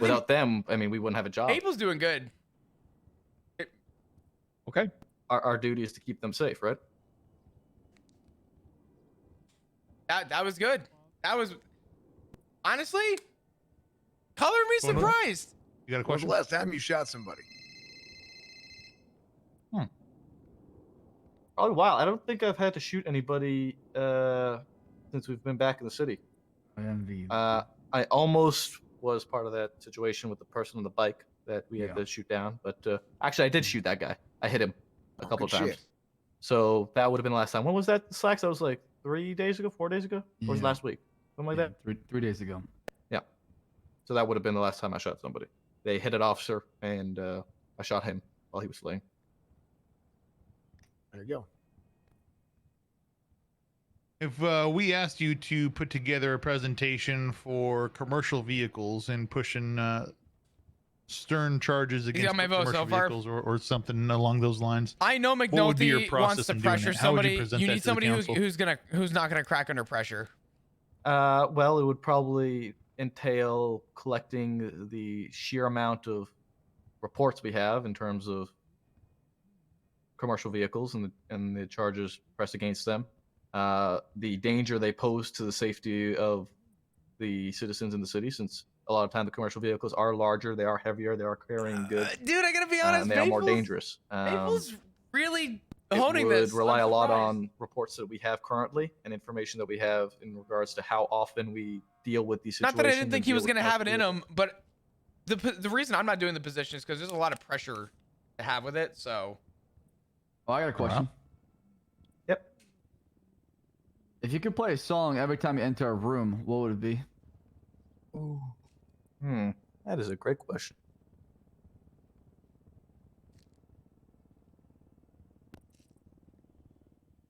Speaker 2: Without them, I mean, we wouldn't have a job.
Speaker 1: Maple's doing good.
Speaker 4: Okay.
Speaker 2: Our duty is to keep them safe, right?
Speaker 1: That was good. That was honestly color me surprised.
Speaker 9: You got a
Speaker 12: When was
Speaker 9: question?
Speaker 12: the last time you shot somebody?
Speaker 2: Probably a while. I don't think I've had to shoot anybody since we've been back in the city. I almost was part of that situation with the person on the bike that we had to shoot down, but actually I did shoot that guy. I hit him a couple
Speaker 12: good
Speaker 2: times.
Speaker 12: shit.
Speaker 2: So that would have been the last time. When was that, Slacks? That was like 3 days ago, 4 days ago? Or was it
Speaker 3: Yeah.
Speaker 2: last week? Something like that?
Speaker 3: 3 days ago.
Speaker 2: Yeah. So that would have been the last time I shot somebody. They hit an officer, and I shot him while he was fleeing.
Speaker 12: There you go.
Speaker 9: If we asked you to put together a presentation for commercial vehicles and pushing stern charges
Speaker 1: got
Speaker 9: against
Speaker 1: my vote
Speaker 9: commercial
Speaker 1: so far.
Speaker 9: vehicles or something along those lines,
Speaker 1: I know
Speaker 9: what would be your
Speaker 1: McNulty
Speaker 9: process
Speaker 1: wants to
Speaker 9: in doing
Speaker 1: pressure
Speaker 9: that? How would you
Speaker 1: somebody.
Speaker 9: present
Speaker 1: You
Speaker 9: that
Speaker 1: need
Speaker 9: to the
Speaker 1: somebody
Speaker 9: council?
Speaker 1: who's not gonna crack under pressure.
Speaker 2: Well, it would probably entail collecting the sheer amount of reports we have in terms of commercial vehicles and the charges pressed against them, the danger they pose to the safety of the citizens in the city, since a lot of time the commercial vehicles are larger, they are heavier, they are carrying goods,
Speaker 1: Dude, I gotta be honest,
Speaker 2: and they are more
Speaker 1: Maple's-
Speaker 2: dangerous.
Speaker 1: Maple's really
Speaker 2: It
Speaker 1: honing
Speaker 2: would
Speaker 1: this.
Speaker 2: rely
Speaker 1: I'm
Speaker 2: a lot
Speaker 1: surprised.
Speaker 2: on reports that we have currently and information that we have in regards to how often we deal with these
Speaker 1: Not
Speaker 2: situations.
Speaker 1: that I didn't think
Speaker 2: and
Speaker 1: he
Speaker 2: deal
Speaker 1: was
Speaker 2: with
Speaker 1: gonna have it
Speaker 2: commercial
Speaker 1: in him, but the reason I'm not doing the position is because there's a lot of pressure to have with it. So
Speaker 3: Oh, I got a question.
Speaker 2: Yep.
Speaker 3: If you could play a song every time you enter a room, what would it be?
Speaker 2: That is a great question.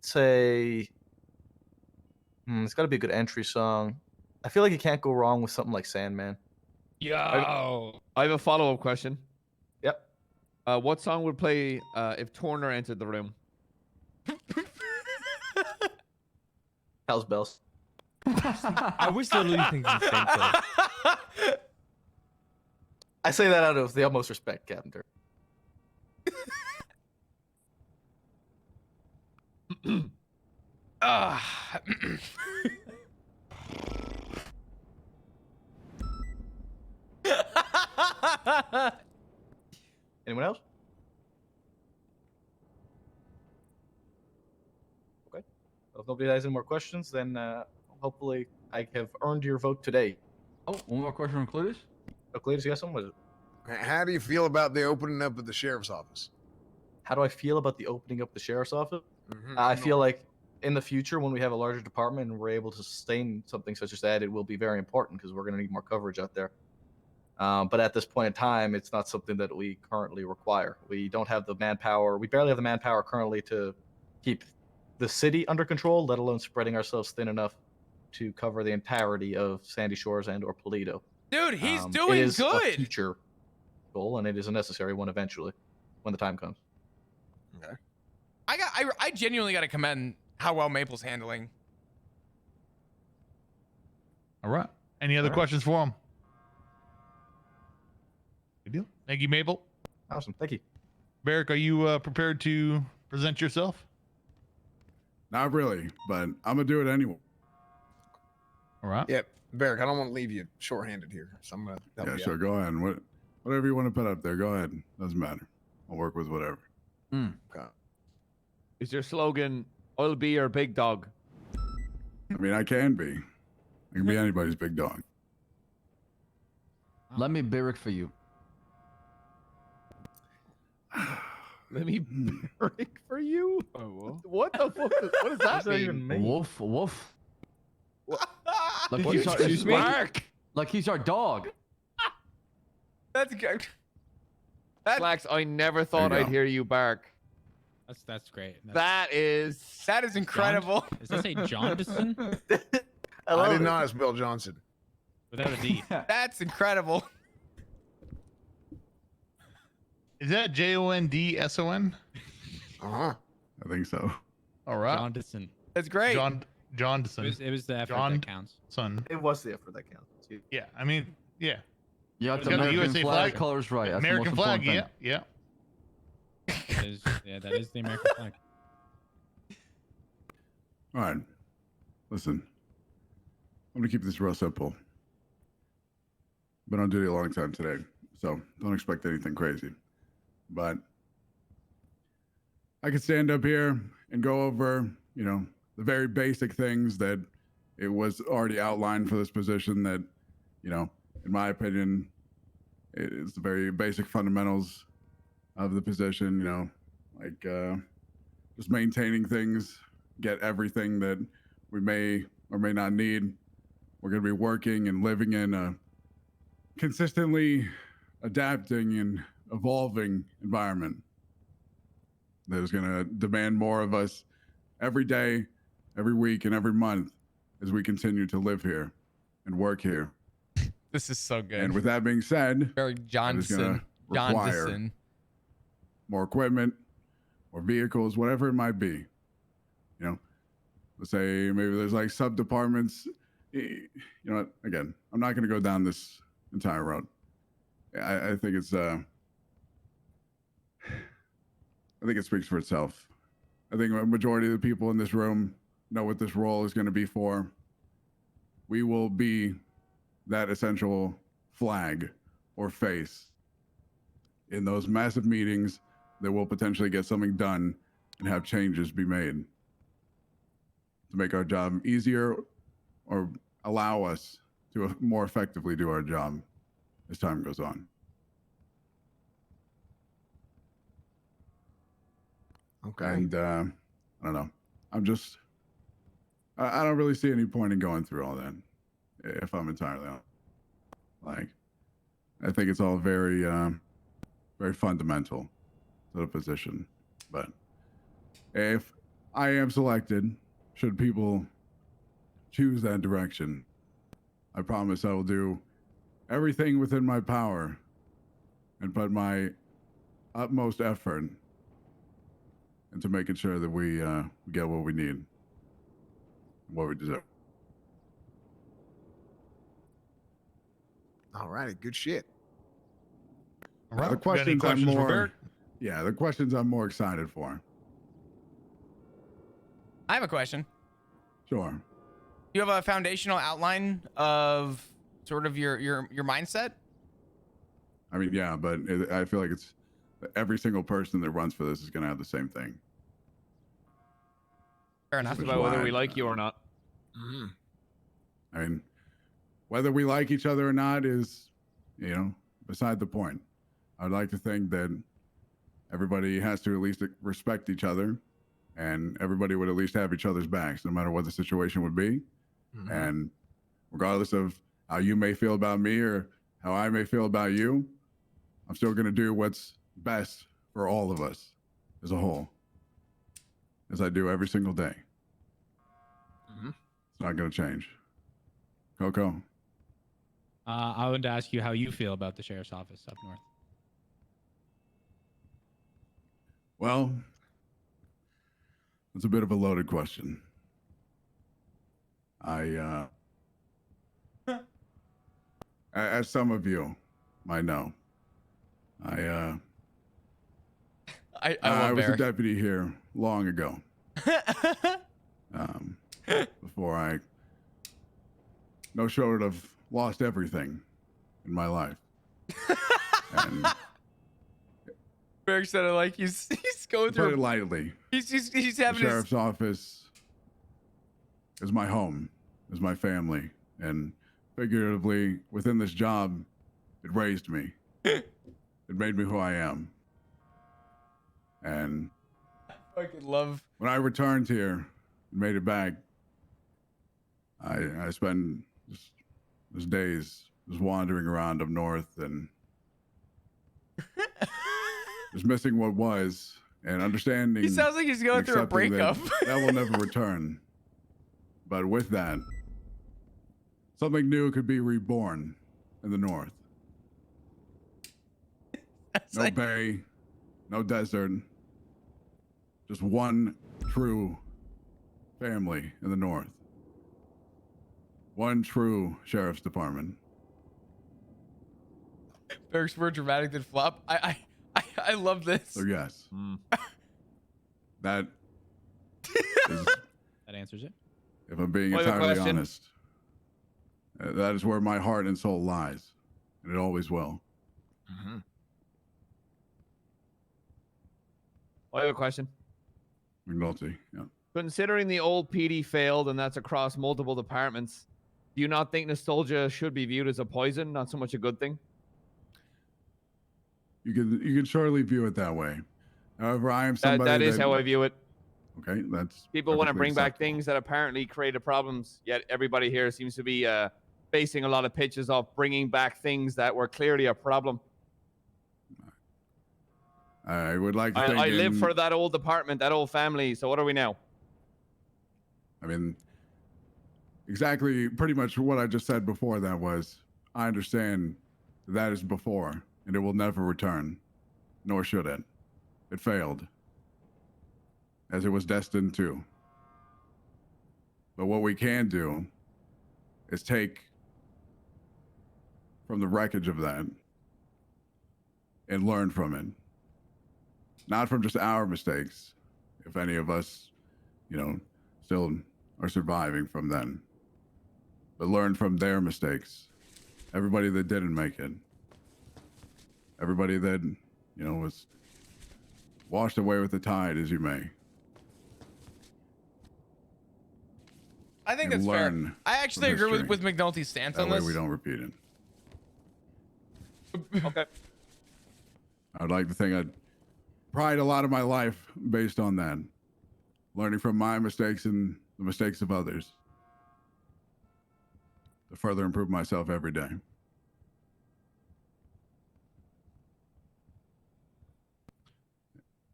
Speaker 2: Say, it's got to be a good entry song. I feel like you can't go wrong with something like Sandman.
Speaker 6: Yo.
Speaker 4: I have a follow-up question.
Speaker 2: Yep.
Speaker 4: What song would play if Turner entered the room?
Speaker 2: Hell's Bells.
Speaker 6: I was literally thinking the same thing.
Speaker 2: I say that out of the utmost respect, Captain Turner. Anyone else? Okay. Well, if nobody has any more questions, then hopefully I have earned your vote today.
Speaker 3: Oh, one more question from Cletus.
Speaker 2: Cletus, you got something? What is it?
Speaker 12: How do you feel about the opening up of the sheriff's office?
Speaker 2: How do I feel about the opening up the sheriff's office?
Speaker 12: Mhm.
Speaker 2: I feel like in the future, when we have a larger department and we're able to sustain something such as that, it will be very important because we're going to need more coverage out there. But at this point in time, it's not something that we currently require. We don't have the manpower. We barely have the manpower currently to keep the city under control, let alone spreading ourselves thin enough to cover the entirety of Sandy Shores and or Paleto.
Speaker 1: dude, he's
Speaker 2: It
Speaker 1: doing
Speaker 2: is a
Speaker 1: good.
Speaker 2: future goal, and it is a necessary one eventually, when the time comes.
Speaker 12: Okay.
Speaker 1: I genuinely got to commend how well Maple's handling.
Speaker 9: All right. Any other
Speaker 2: All right.
Speaker 9: questions for him? Good deal. Thank you, Maple.
Speaker 2: Awesome. Thank you.
Speaker 9: Barrick, are you prepared to present yourself?
Speaker 10: Not really, but I'm gonna do it anyway.
Speaker 9: All right.
Speaker 12: Yep. Barrick, I don't want to leave you shorthanded here, so I'm gonna help
Speaker 10: Yeah,
Speaker 12: you
Speaker 10: sure.
Speaker 12: out.
Speaker 10: Go ahead. Whatever you want to put up there, go ahead. Doesn't matter. I'll work with whatever.
Speaker 12: Okay.
Speaker 4: Is your slogan, I'll be your big dog?
Speaker 10: I mean, I can be. I can be anybody's big dog.
Speaker 3: Let me barrack for you.
Speaker 4: Let me break for you. What the fuck? What does that mean?
Speaker 3: Woof, woof. Like
Speaker 4: Did
Speaker 3: he's
Speaker 4: you
Speaker 3: our,
Speaker 4: excuse me?
Speaker 3: like he's our dog.
Speaker 1: That's good.
Speaker 4: Slacks, I never thought
Speaker 10: There you
Speaker 4: I'd
Speaker 10: go.
Speaker 4: hear you bark.
Speaker 5: That's great.
Speaker 4: That is
Speaker 1: incredible.
Speaker 5: Is this a Johnson
Speaker 12: I did not spell Johnson.
Speaker 5: without a D?
Speaker 1: That's incredible.
Speaker 9: Is that JONDSON?
Speaker 12: Uh-huh.
Speaker 10: I think so.
Speaker 9: All right.
Speaker 5: Johnson.
Speaker 1: That's great.
Speaker 9: Johnson.
Speaker 5: It was the effort
Speaker 9: John-
Speaker 5: that counts.
Speaker 9: Son.
Speaker 2: It was the effort that counts.
Speaker 9: Yeah, I mean, yeah.
Speaker 3: You got
Speaker 9: It's
Speaker 3: the
Speaker 9: got the
Speaker 3: American
Speaker 9: USA
Speaker 3: flag
Speaker 9: flag.
Speaker 3: colors right. That's the
Speaker 9: American
Speaker 3: most
Speaker 9: flag,
Speaker 3: important
Speaker 9: yeah,
Speaker 3: thing.
Speaker 9: yeah.
Speaker 5: That is the American flag.
Speaker 10: All right. Listen, I'm going to keep this real simple. Been on duty a long time today, so don't expect anything crazy. But I could stand up here and go over, the very basic things that it was already outlined for this position that, in my opinion, it is the very basic fundamentals of the position, just maintaining things, get everything that we may or may not need. We're going to be working and living in a consistently adapting and evolving environment that is going to demand more of us every day, every week, and every month as we continue to live here and work here.
Speaker 1: This is so good.
Speaker 10: And with that being said,
Speaker 1: Very
Speaker 10: that is
Speaker 1: Johnson.
Speaker 10: going to require
Speaker 1: Johnson.
Speaker 10: more equipment, more vehicles, whatever it might be. Let's say maybe there's like sub departments. You know what? Again, I'm not going to go down this entire road. I think it's I think it speaks for itself. I think a majority of the people in this room know what this role is going to be for. We will be that essential flag or face in those massive meetings that will potentially get something done and have changes be made to make our job easier or allow us to more effectively do our job as time goes on.
Speaker 12: Okay.
Speaker 10: And I don't know. I don't really see any point in going through all that, if I'm entirely honest. Like, I think it's all very, very fundamental to the position. But if I am selected, should people choose that direction, I promise I will do everything within my power and put my utmost effort into making sure that we get what we need, what we deserve.
Speaker 12: All righty. Good shit.
Speaker 9: All right.
Speaker 10: The
Speaker 9: Got any
Speaker 10: questions I'm
Speaker 9: questions for
Speaker 10: more,
Speaker 9: Barrett?
Speaker 10: the questions I'm more excited for.
Speaker 1: I have a question.
Speaker 10: Sure.
Speaker 1: You have a foundational outline of sort of your mindset?
Speaker 10: I mean, yeah, but I feel like it's every single person that runs for this is going to have the same thing.
Speaker 1: Fair enough.
Speaker 4: It's about whether we like you or not.
Speaker 12: Mm-hmm.
Speaker 10: I mean, whether we like each other or not is, beside the point. I'd like to think that everybody has to at least respect each other, and everybody would at least have each other's backs, no matter what the situation would be.
Speaker 12: Mm-hmm.
Speaker 10: And regardless of how you may feel about me or how I may feel about you, I'm still going to do what's best for all of us as a whole, as I do every single day.
Speaker 12: Mm-hmm.
Speaker 10: It's not going to change. Coco?
Speaker 5: I wanted to ask you how you feel about the sheriff's office up north.
Speaker 10: Well, it's a bit of a loaded question. As some of you might know, I was a deputy here long ago. Before I, no short of lost everything in my life. And
Speaker 1: Very excited, like he's going
Speaker 10: to put it
Speaker 1: through.
Speaker 10: lightly,
Speaker 1: He's
Speaker 10: the
Speaker 1: having his.
Speaker 10: sheriff's office is my home, is my family, and figuratively within this job, it raised me. It made me who I am. And
Speaker 1: Fucking love.
Speaker 10: when I returned here and made it back, I spent just days just wandering around up north and just missing what was and understanding.
Speaker 1: He sounds like he's going
Speaker 10: and
Speaker 1: through a
Speaker 10: accepting
Speaker 1: breakup.
Speaker 10: that will never return. But with that, something new could be reborn in the north. No bay, no desert, just one true family in the north. One true sheriff's department.
Speaker 1: Eric's more dramatic than Flop. I love this.
Speaker 10: So yes, that is,
Speaker 5: That answers it.
Speaker 10: if I'm being
Speaker 4: What other
Speaker 10: entirely
Speaker 4: question?
Speaker 10: honest, that is where my heart and soul lies, and it always will.
Speaker 4: I have a question.
Speaker 10: McNulty, yeah.
Speaker 4: Considering the old PD failed and that's across multiple departments, do you not think nostalgia should be viewed as a poison, not so much a good thing?
Speaker 10: You can surely view it that way. However, I am somebody
Speaker 4: That is how I view it.
Speaker 10: Okay, that's
Speaker 4: People want to
Speaker 10: perfectly
Speaker 4: bring back
Speaker 10: acceptable.
Speaker 4: things that apparently created problems, yet everybody here seems to be basing a lot of pitches off bringing back things that were clearly a problem.
Speaker 10: I would like to think
Speaker 4: I live
Speaker 10: in-
Speaker 4: for that old department, that old family. So what are we now?
Speaker 10: I mean, exactly, pretty much what I just said before that was, I understand that is before, and it will never return, nor should it. It failed, as it was destined to. But what we can do is take from the wreckage of that and learn from it. Not from just our mistakes, if any of us, still are surviving from then, but learn from their mistakes. Everybody that didn't make it. Everybody that, was washed away with the tide, as you may.
Speaker 1: I think
Speaker 10: And
Speaker 1: that's fair.
Speaker 10: learn
Speaker 1: I actually
Speaker 10: from
Speaker 1: agree
Speaker 10: history.
Speaker 1: with McNulty's stance
Speaker 10: That
Speaker 1: on
Speaker 10: way
Speaker 1: this.
Speaker 10: we don't repeat it.
Speaker 4: Okay.
Speaker 10: I'd like to think I'd pride a lot of my life based on that. Learning from my mistakes and the mistakes of others. To further improve myself every day.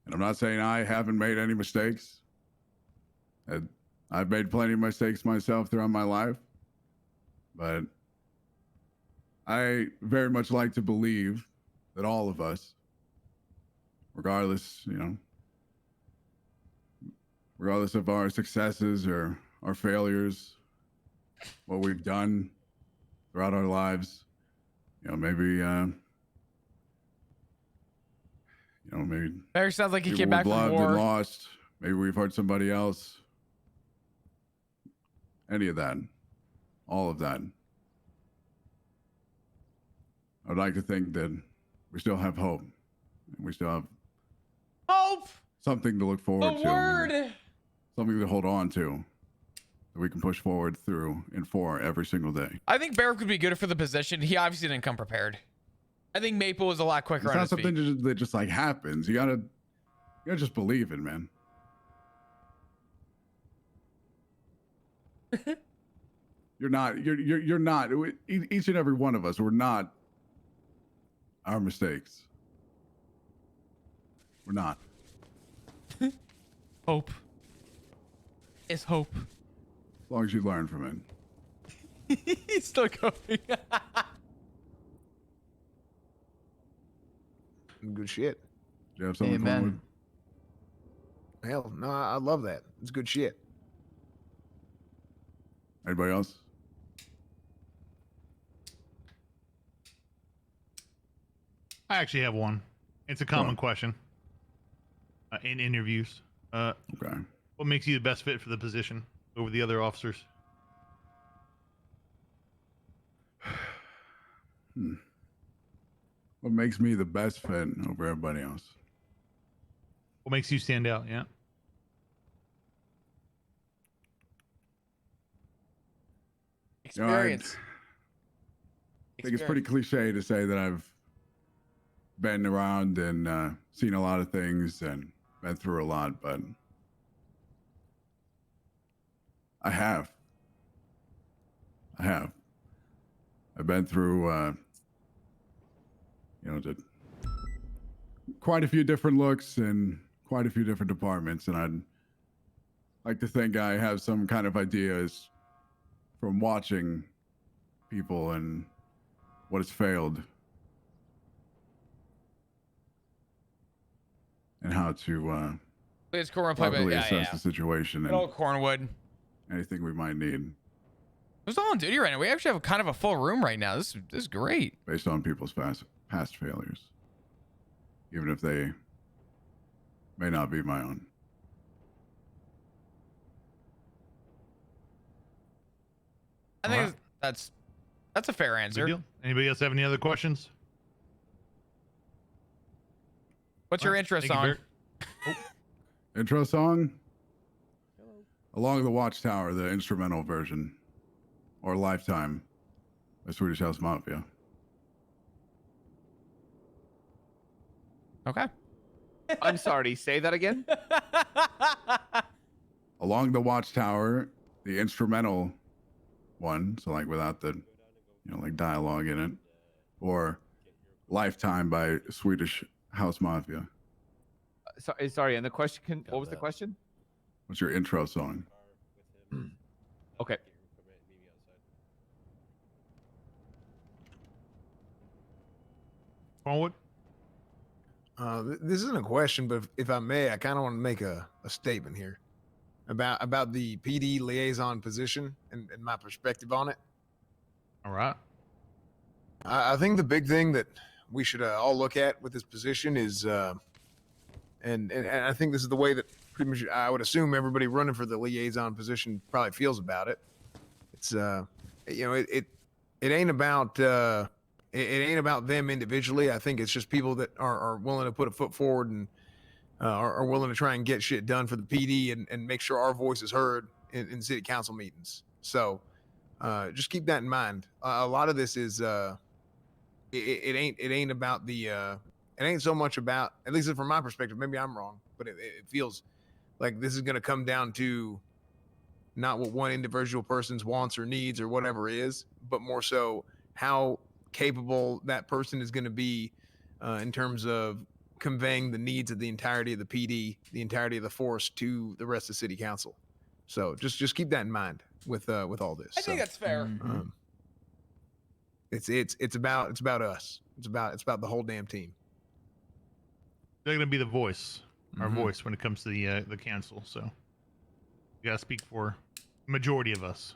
Speaker 10: And I'm not saying I haven't made any mistakes. I've made plenty of mistakes myself throughout my life. But I very much like to believe that all of us, regardless, regardless of our successes or our failures, what we've done throughout our lives, maybe, maybe
Speaker 1: Eric sounds like he
Speaker 10: people
Speaker 1: came back
Speaker 10: we've
Speaker 1: from
Speaker 10: loved
Speaker 1: war.
Speaker 10: and lost. Maybe we've hurt somebody else. Any of that, all of that. I'd like to think that we still have hope. And we still have
Speaker 1: Hope!
Speaker 10: something to look
Speaker 1: The
Speaker 10: forward to.
Speaker 1: word!
Speaker 10: Something to hold on to. That we can push forward through and for every single day.
Speaker 1: I think Barrick would be good for the position. He obviously didn't come prepared. I think Maple was a lot quicker
Speaker 10: It's
Speaker 1: on
Speaker 10: not
Speaker 1: his
Speaker 10: something
Speaker 1: feet.
Speaker 10: that just like happens. You gotta just believe it, man. You're not. Each and every one of us. We're not our mistakes. We're not.
Speaker 1: Hope. Is hope.
Speaker 10: As long as you learn from it.
Speaker 1: He's still going.
Speaker 12: Good shit.
Speaker 10: Do you have something to come
Speaker 3: Amen.
Speaker 10: with?
Speaker 12: Hell, no, I love that. It's good shit.
Speaker 10: Anybody else?
Speaker 9: I actually have one. It's a common question in interviews.
Speaker 10: Okay.
Speaker 9: What makes you the best fit for the position over the other officers?
Speaker 10: What makes me the best fit over everybody else?
Speaker 9: What makes you stand out? Yeah.
Speaker 1: Experience.
Speaker 10: I think it's pretty cliche to say that I've been around and seen a lot of things and been through a lot, but I have. I've been through, quite a few different looks and quite a few different departments, and I'd like to think I have some kind of ideas from watching people and what has failed and how to
Speaker 1: Please, Cornwood, play
Speaker 10: properly
Speaker 1: yeah,
Speaker 10: assess
Speaker 1: yeah.
Speaker 10: the situation
Speaker 1: Good
Speaker 10: and
Speaker 1: old Cornwood.
Speaker 10: anything we might need
Speaker 1: Who's all on duty right now? We actually have kind of a full room right now. This is great.
Speaker 10: based on people's past failures, even if they may not be my own.
Speaker 1: I think that's a fair
Speaker 9: Good
Speaker 1: answer.
Speaker 9: deal. Anybody else have any other questions?
Speaker 1: What's your intro
Speaker 9: Thank you,
Speaker 1: song?
Speaker 9: Barrett.
Speaker 10: Intro song? Along the Watchtower, the instrumental version, or Lifetime by Swedish House Mafia.
Speaker 1: Okay.
Speaker 4: I'm sorry. Say that again.
Speaker 10: Along the Watchtower, the instrumental one, so like without the, like dialogue in it, or Lifetime by Swedish House Mafia.
Speaker 4: Sorry. And the question? What was the question?
Speaker 10: What's your intro song?
Speaker 4: Okay.
Speaker 9: Forward.
Speaker 12: This isn't a question, but if I may, I kind of want to make a statement here about the PD liaison position and my perspective on it.
Speaker 9: All right.
Speaker 12: I think the big thing that we should all look at with this position is, and I think this is the way that pretty much I would assume everybody running for the liaison position probably feels about it. It's it ain't about it ain't about them individually. I think it's just people that are willing to put a foot forward and are willing to try and get shit done for the PD and make sure our voice is heard in city council meetings. So just keep that in mind. A lot of this is it ain't about the it ain't so much about, at least from my perspective, maybe I'm wrong, but it feels like this is going to come down to not what one individual person's wants or needs or whatever is, but more so how capable that person is going to be in terms of conveying the needs of the entirety of the PD, the entirety of the force to the rest of city council. So just keep that in mind with all this.
Speaker 1: I think that's fair.
Speaker 12: It's about us. It's about the whole damn team.
Speaker 9: They're going to be the voice, our voice when it comes to the council. So you got to speak for the majority of us.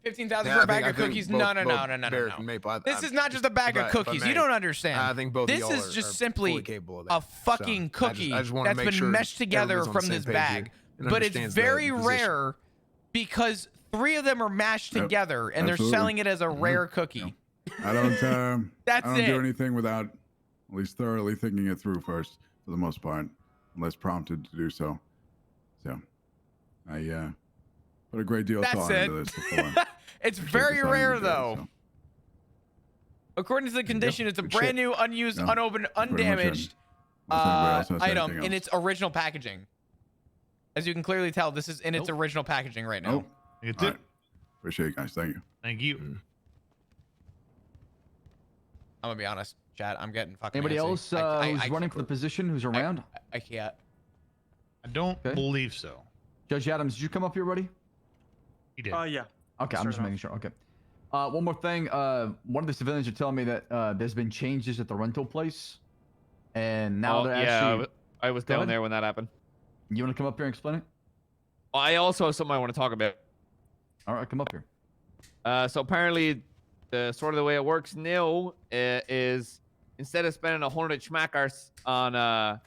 Speaker 1: 15,000
Speaker 12: Yeah,
Speaker 1: for
Speaker 12: I
Speaker 1: a bag
Speaker 12: think
Speaker 1: of cookies?
Speaker 12: both-
Speaker 1: No.
Speaker 12: both Barrett and Maple,
Speaker 1: This is not just a bag of
Speaker 12: if I
Speaker 1: cookies.
Speaker 12: may,
Speaker 1: You don't understand.
Speaker 12: I think both of
Speaker 1: This
Speaker 12: y'all
Speaker 1: is
Speaker 12: are
Speaker 1: just
Speaker 12: fully
Speaker 1: simply
Speaker 12: capable of
Speaker 1: a
Speaker 12: that.
Speaker 1: fucking
Speaker 12: So,
Speaker 1: cookie
Speaker 12: I just wanna
Speaker 1: that's
Speaker 12: make
Speaker 1: been
Speaker 12: sure
Speaker 1: meshed together
Speaker 12: everybody's on the
Speaker 1: from
Speaker 12: same
Speaker 1: this
Speaker 12: page
Speaker 1: bag.
Speaker 12: here and
Speaker 1: But it's
Speaker 12: understands
Speaker 1: very
Speaker 12: the position.
Speaker 1: rare because 3 of them are mashed
Speaker 10: Yep,
Speaker 1: together and they're
Speaker 10: absolutely.
Speaker 1: selling it as a rare cookie.
Speaker 10: I don't.
Speaker 1: That's
Speaker 10: I don't
Speaker 1: it.
Speaker 10: do anything without at least thoroughly thinking it through first, for the most part, unless prompted to do so. So, I put a great deal of
Speaker 1: That's
Speaker 10: thought
Speaker 1: it.
Speaker 10: into this before.
Speaker 1: It's
Speaker 10: actually
Speaker 1: very
Speaker 10: deciding
Speaker 1: rare
Speaker 10: to do it,
Speaker 1: though.
Speaker 10: so.
Speaker 1: According to the condition, it's a
Speaker 10: Good
Speaker 1: brand
Speaker 10: shit.
Speaker 1: new, unused,
Speaker 10: Yeah,
Speaker 1: unopened,
Speaker 10: pretty much it.
Speaker 1: undamaged
Speaker 10: Unless anybody else has
Speaker 1: item
Speaker 10: anything
Speaker 1: in
Speaker 10: else.
Speaker 1: its original packaging. As you can clearly tell, this is in its
Speaker 9: Nope.
Speaker 1: original packaging right now.
Speaker 10: Oh,
Speaker 9: It's
Speaker 10: all
Speaker 9: it.
Speaker 10: right. Appreciate it, guys. Thank you.
Speaker 9: Thank you.
Speaker 1: I'm gonna be honest, chat. I'm getting fucking.
Speaker 3: Anybody
Speaker 1: antsy.
Speaker 3: else
Speaker 1: I
Speaker 3: who's running for the position who's around?
Speaker 1: I can't.
Speaker 9: I don't
Speaker 3: Okay.
Speaker 9: believe so.
Speaker 3: Judge Adams, did you come up here, buddy?
Speaker 9: He did.
Speaker 7: Yeah.
Speaker 3: Okay, I'm
Speaker 7: Start
Speaker 3: just
Speaker 7: off.
Speaker 3: making sure. Okay. One more thing. One of the civilians are telling me that there's been changes at the rental place, and now they're actually.
Speaker 4: I was
Speaker 3: Go
Speaker 4: down
Speaker 3: ahead.
Speaker 4: there when that happened.
Speaker 3: You want to come up here and explain it?
Speaker 4: I also have something I want to talk about.
Speaker 3: All right, come up here.
Speaker 4: So apparently, the sort of the way it works now is instead of spending 100 schmackers on a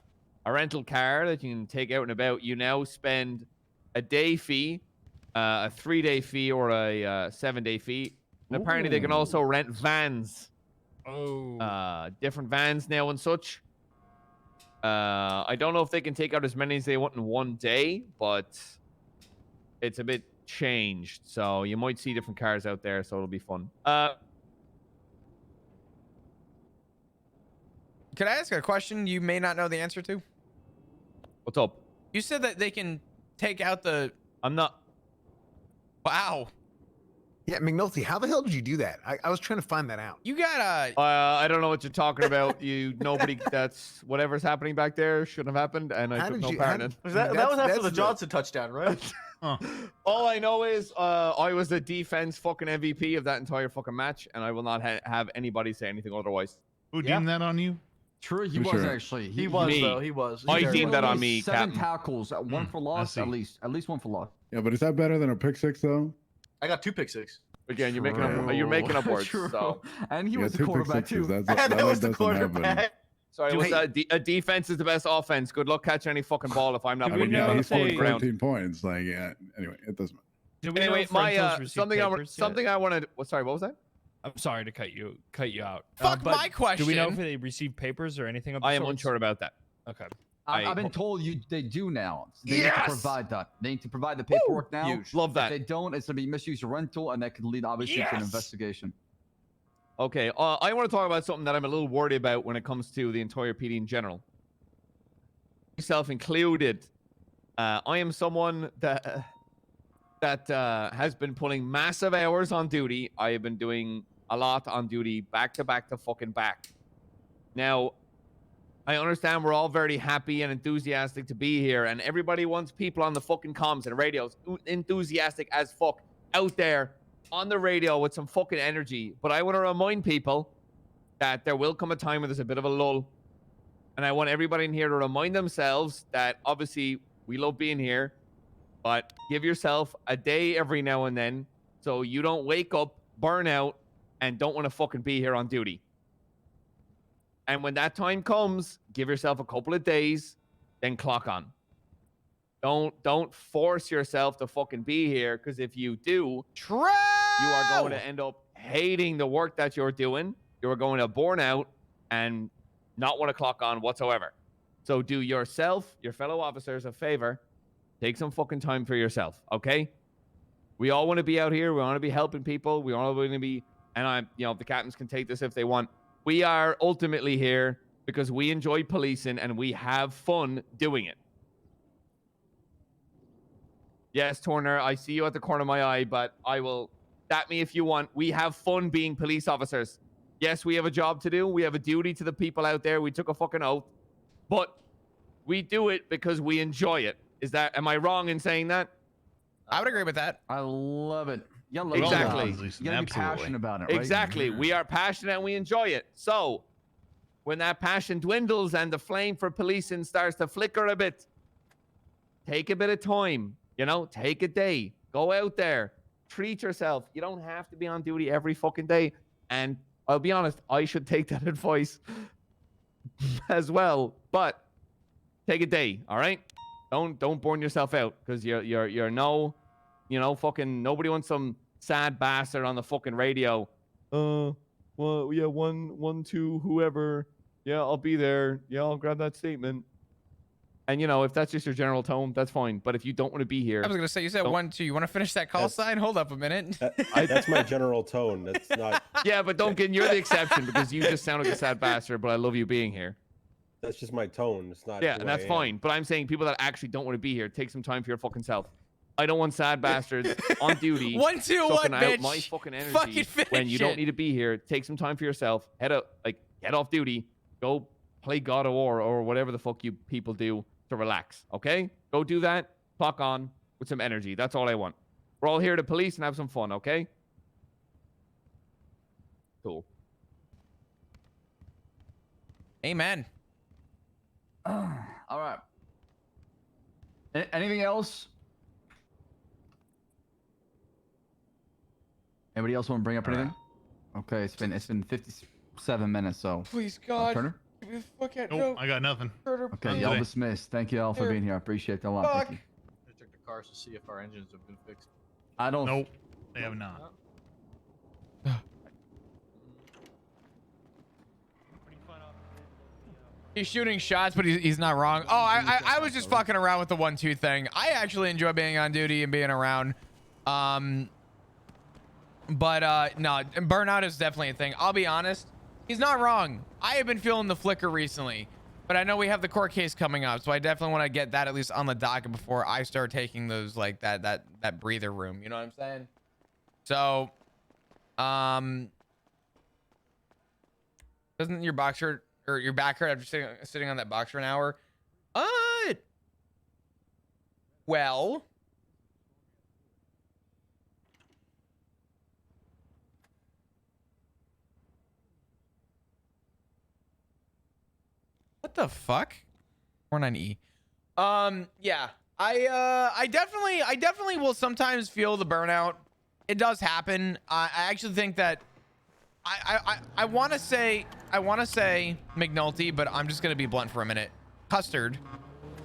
Speaker 4: rental car that you can take out and about, you now spend a day fee, a 3-day fee, or a 7-day fee. And apparently, they can also rent vans.
Speaker 6: Oh.
Speaker 4: Different vans now and such. I don't know if they can take out as many as they want in one day, but it's a bit changed. So you might see different cars out there, so it'll be fun.
Speaker 1: Can I ask a question you may not know the answer to?
Speaker 4: What's up?
Speaker 1: You said that they can take out the.
Speaker 4: I'm not.
Speaker 1: Wow.
Speaker 12: Yeah, McNulty, how the hell did you do that? I was trying to find that out.
Speaker 1: You got
Speaker 4: I don't know what you're talking about. Nobody. That's whatever's happening back there shouldn't have happened, and I
Speaker 12: How
Speaker 4: took
Speaker 12: did
Speaker 4: no
Speaker 12: you-
Speaker 4: part
Speaker 12: how
Speaker 4: in it.
Speaker 12: did-
Speaker 7: That
Speaker 12: That's-
Speaker 7: was after
Speaker 12: that's
Speaker 7: the
Speaker 12: the-
Speaker 7: Johnson touchdown, right?
Speaker 4: All I know is I was the defense fucking MVP of that entire fucking match, and I will not have anybody say anything otherwise.
Speaker 9: Who
Speaker 7: Yeah.
Speaker 9: deemed that on you?
Speaker 3: True, he
Speaker 10: For
Speaker 3: was
Speaker 10: sure.
Speaker 3: actually.
Speaker 7: He was
Speaker 4: Me.
Speaker 7: though. He was.
Speaker 4: I
Speaker 7: He's
Speaker 4: deemed that on
Speaker 3: At
Speaker 4: me,
Speaker 3: least 7
Speaker 4: Captain.
Speaker 3: tackles, one for loss,
Speaker 9: see.
Speaker 3: at least one for loss.
Speaker 10: Yeah, but is that better than a pick six though?
Speaker 7: I got 2 pick six.
Speaker 4: Again, you're making up words.
Speaker 3: True.
Speaker 4: So
Speaker 3: And he
Speaker 10: Yeah,
Speaker 3: was the
Speaker 10: 2 pick
Speaker 3: quarterback
Speaker 10: sixes.
Speaker 3: too.
Speaker 10: That
Speaker 7: That was the
Speaker 10: doesn't happen.
Speaker 7: quarterback.
Speaker 4: sorry,
Speaker 12: Dude,
Speaker 4: what's
Speaker 12: hey.
Speaker 4: that? A defense is the best offense. Good luck catching any fucking ball if I'm not
Speaker 5: Do
Speaker 10: I
Speaker 5: we
Speaker 10: mean,
Speaker 4: putting you
Speaker 5: know
Speaker 10: yeah,
Speaker 4: on
Speaker 10: he
Speaker 4: the
Speaker 10: scored
Speaker 4: fucking ground.
Speaker 10: 13 points. Like, yeah. Anyway, it doesn't.
Speaker 5: Do we know
Speaker 4: Anyway,
Speaker 5: if
Speaker 4: my
Speaker 5: rentals received
Speaker 4: something
Speaker 5: papers yet?
Speaker 4: something I wanted. Sorry, what was that?
Speaker 5: I'm sorry to cut you out.
Speaker 1: Fuck
Speaker 5: but
Speaker 1: my question.
Speaker 5: Do we know if they received papers or anything of the
Speaker 4: I am
Speaker 5: sorts?
Speaker 4: unsure about that.
Speaker 5: Okay.
Speaker 3: I've
Speaker 4: I-
Speaker 3: been told they do now. They need to
Speaker 4: Yes!
Speaker 3: provide that. They need to provide the paperwork now.
Speaker 7: Huge.
Speaker 4: Love
Speaker 3: If
Speaker 4: that.
Speaker 3: they don't, it's gonna be misuse of rental, and that could lead obviously to an
Speaker 4: Yes!
Speaker 3: investigation.
Speaker 4: Okay, I want to talk about something that I'm a little worried about when it comes to the entire PD in general. Myself included. I am someone that has been pulling massive hours on duty. I have been doing a lot on duty, back to back to fucking back. Now, I understand we're all very happy and enthusiastic to be here, and everybody wants people on the fucking comms and radios enthusiastic as fuck out there on the radio with some fucking energy. But I want to remind people that there will come a time where there's a bit of a lull. And I want everybody in here to remind themselves that obviously we love being here, but give yourself a day every now and then so you don't wake up, burn out, and don't want to fucking be here on duty. And when that time comes, give yourself a couple of days, then clock on. Don't force yourself to fucking be here, because if you do,
Speaker 1: True.
Speaker 4: you are going to end up hating the work that you're doing. You're going to burn out and not want to clock on whatsoever. So do yourself, your fellow officers, a favor. Take some fucking time for yourself, okay? We all want to be out here. We want to be helping people. We all want to be, and the captains can take this if they want. We are ultimately here because we enjoy policing and we have fun doing it. Yes, Turner, I see you at the corner of my eye, but I will stat me if you want. We have fun being police officers. Yes, we have a job to do. We have a duty to the people out there. We took a fucking oath, but we do it because we enjoy it. Am I wrong in saying that?
Speaker 1: I would agree with that.
Speaker 3: I love it. You gotta love
Speaker 4: Exactly.
Speaker 3: it.
Speaker 9: Well done, Leeson,
Speaker 3: You gotta be
Speaker 9: absolutely.
Speaker 3: passionate about it, right?
Speaker 4: Exactly. We are passionate and we enjoy it. So when that passion dwindles and the flame for policing starts to flicker a bit, take a bit of time, take a day, go out there, treat yourself. You don't have to be on duty every fucking day. And I'll be honest, I should take that advice as well, but take a day. All right. Don't burn yourself out, because you're fucking nobody wants some sad bastard on the fucking radio. Well, yeah, 1, 2, whoever. Yeah, I'll be there. Yeah, I'll grab that statement. And if that's just your general tone, that's fine. But if you don't want to be here,
Speaker 1: I was gonna say, you said
Speaker 4: Don't-
Speaker 1: 1, 2. You want to finish that call
Speaker 11: That's-
Speaker 1: sign? Hold up a minute.
Speaker 11: That's my general tone. That's not.
Speaker 4: yeah, but don't get. You're the exception because you just sound like a sad bastard. But I love you being here.
Speaker 11: That's just my tone. It's not.
Speaker 4: Yeah,
Speaker 11: who
Speaker 4: and that's
Speaker 11: I am.
Speaker 4: fine. But I'm saying people that actually don't want to be here, take some time for your fucking self. I don't want sad bastards on duty.
Speaker 1: 1, 2, 1,
Speaker 4: sucking out
Speaker 1: bitch.
Speaker 4: my fucking energy
Speaker 1: Fucking
Speaker 4: when
Speaker 1: finish
Speaker 4: you don't
Speaker 1: it.
Speaker 4: need to be here. Take some time for yourself. Head off duty. Go play God of War or whatever the fuck you people do to relax. Okay? Go do that. Clock on with some energy. That's all I want. We're all here to police and have some fun. Okay? Cool.
Speaker 1: Amen.
Speaker 3: All right. Anything else? Anybody else want to bring up anything? Okay, it's been 57 minutes, so.
Speaker 1: Please,
Speaker 3: Turner?
Speaker 1: Get me the fuck out.
Speaker 9: Nope, I got nothing.
Speaker 3: Okay, y'all dismissed. Thank you all for
Speaker 1: Here.
Speaker 3: being here. I appreciate that a lot. Thank you.
Speaker 2: I checked the cars to see if our engines have been fixed.
Speaker 3: I don't.
Speaker 9: Nope, they have not.
Speaker 1: He's shooting shots, but he's not wrong. Oh, I was just fucking around with the 1, 2 thing. I actually enjoy being on duty and being around. But no, burnout is definitely a thing. I'll be honest. He's not wrong. I have been feeling the flicker recently, but I know we have the court case coming up, so I definitely want to get that at least on the docket before I start taking those, like, that breather room. You know what I'm saying? So Doesn't your box hurt or your back hurt after sitting on that box for an hour? Well, what the fuck? 49E. Yeah. I definitely will sometimes feel the burnout. It does happen. I actually think that I want to say McNulty, but I'm just gonna be blunt for a minute. Custard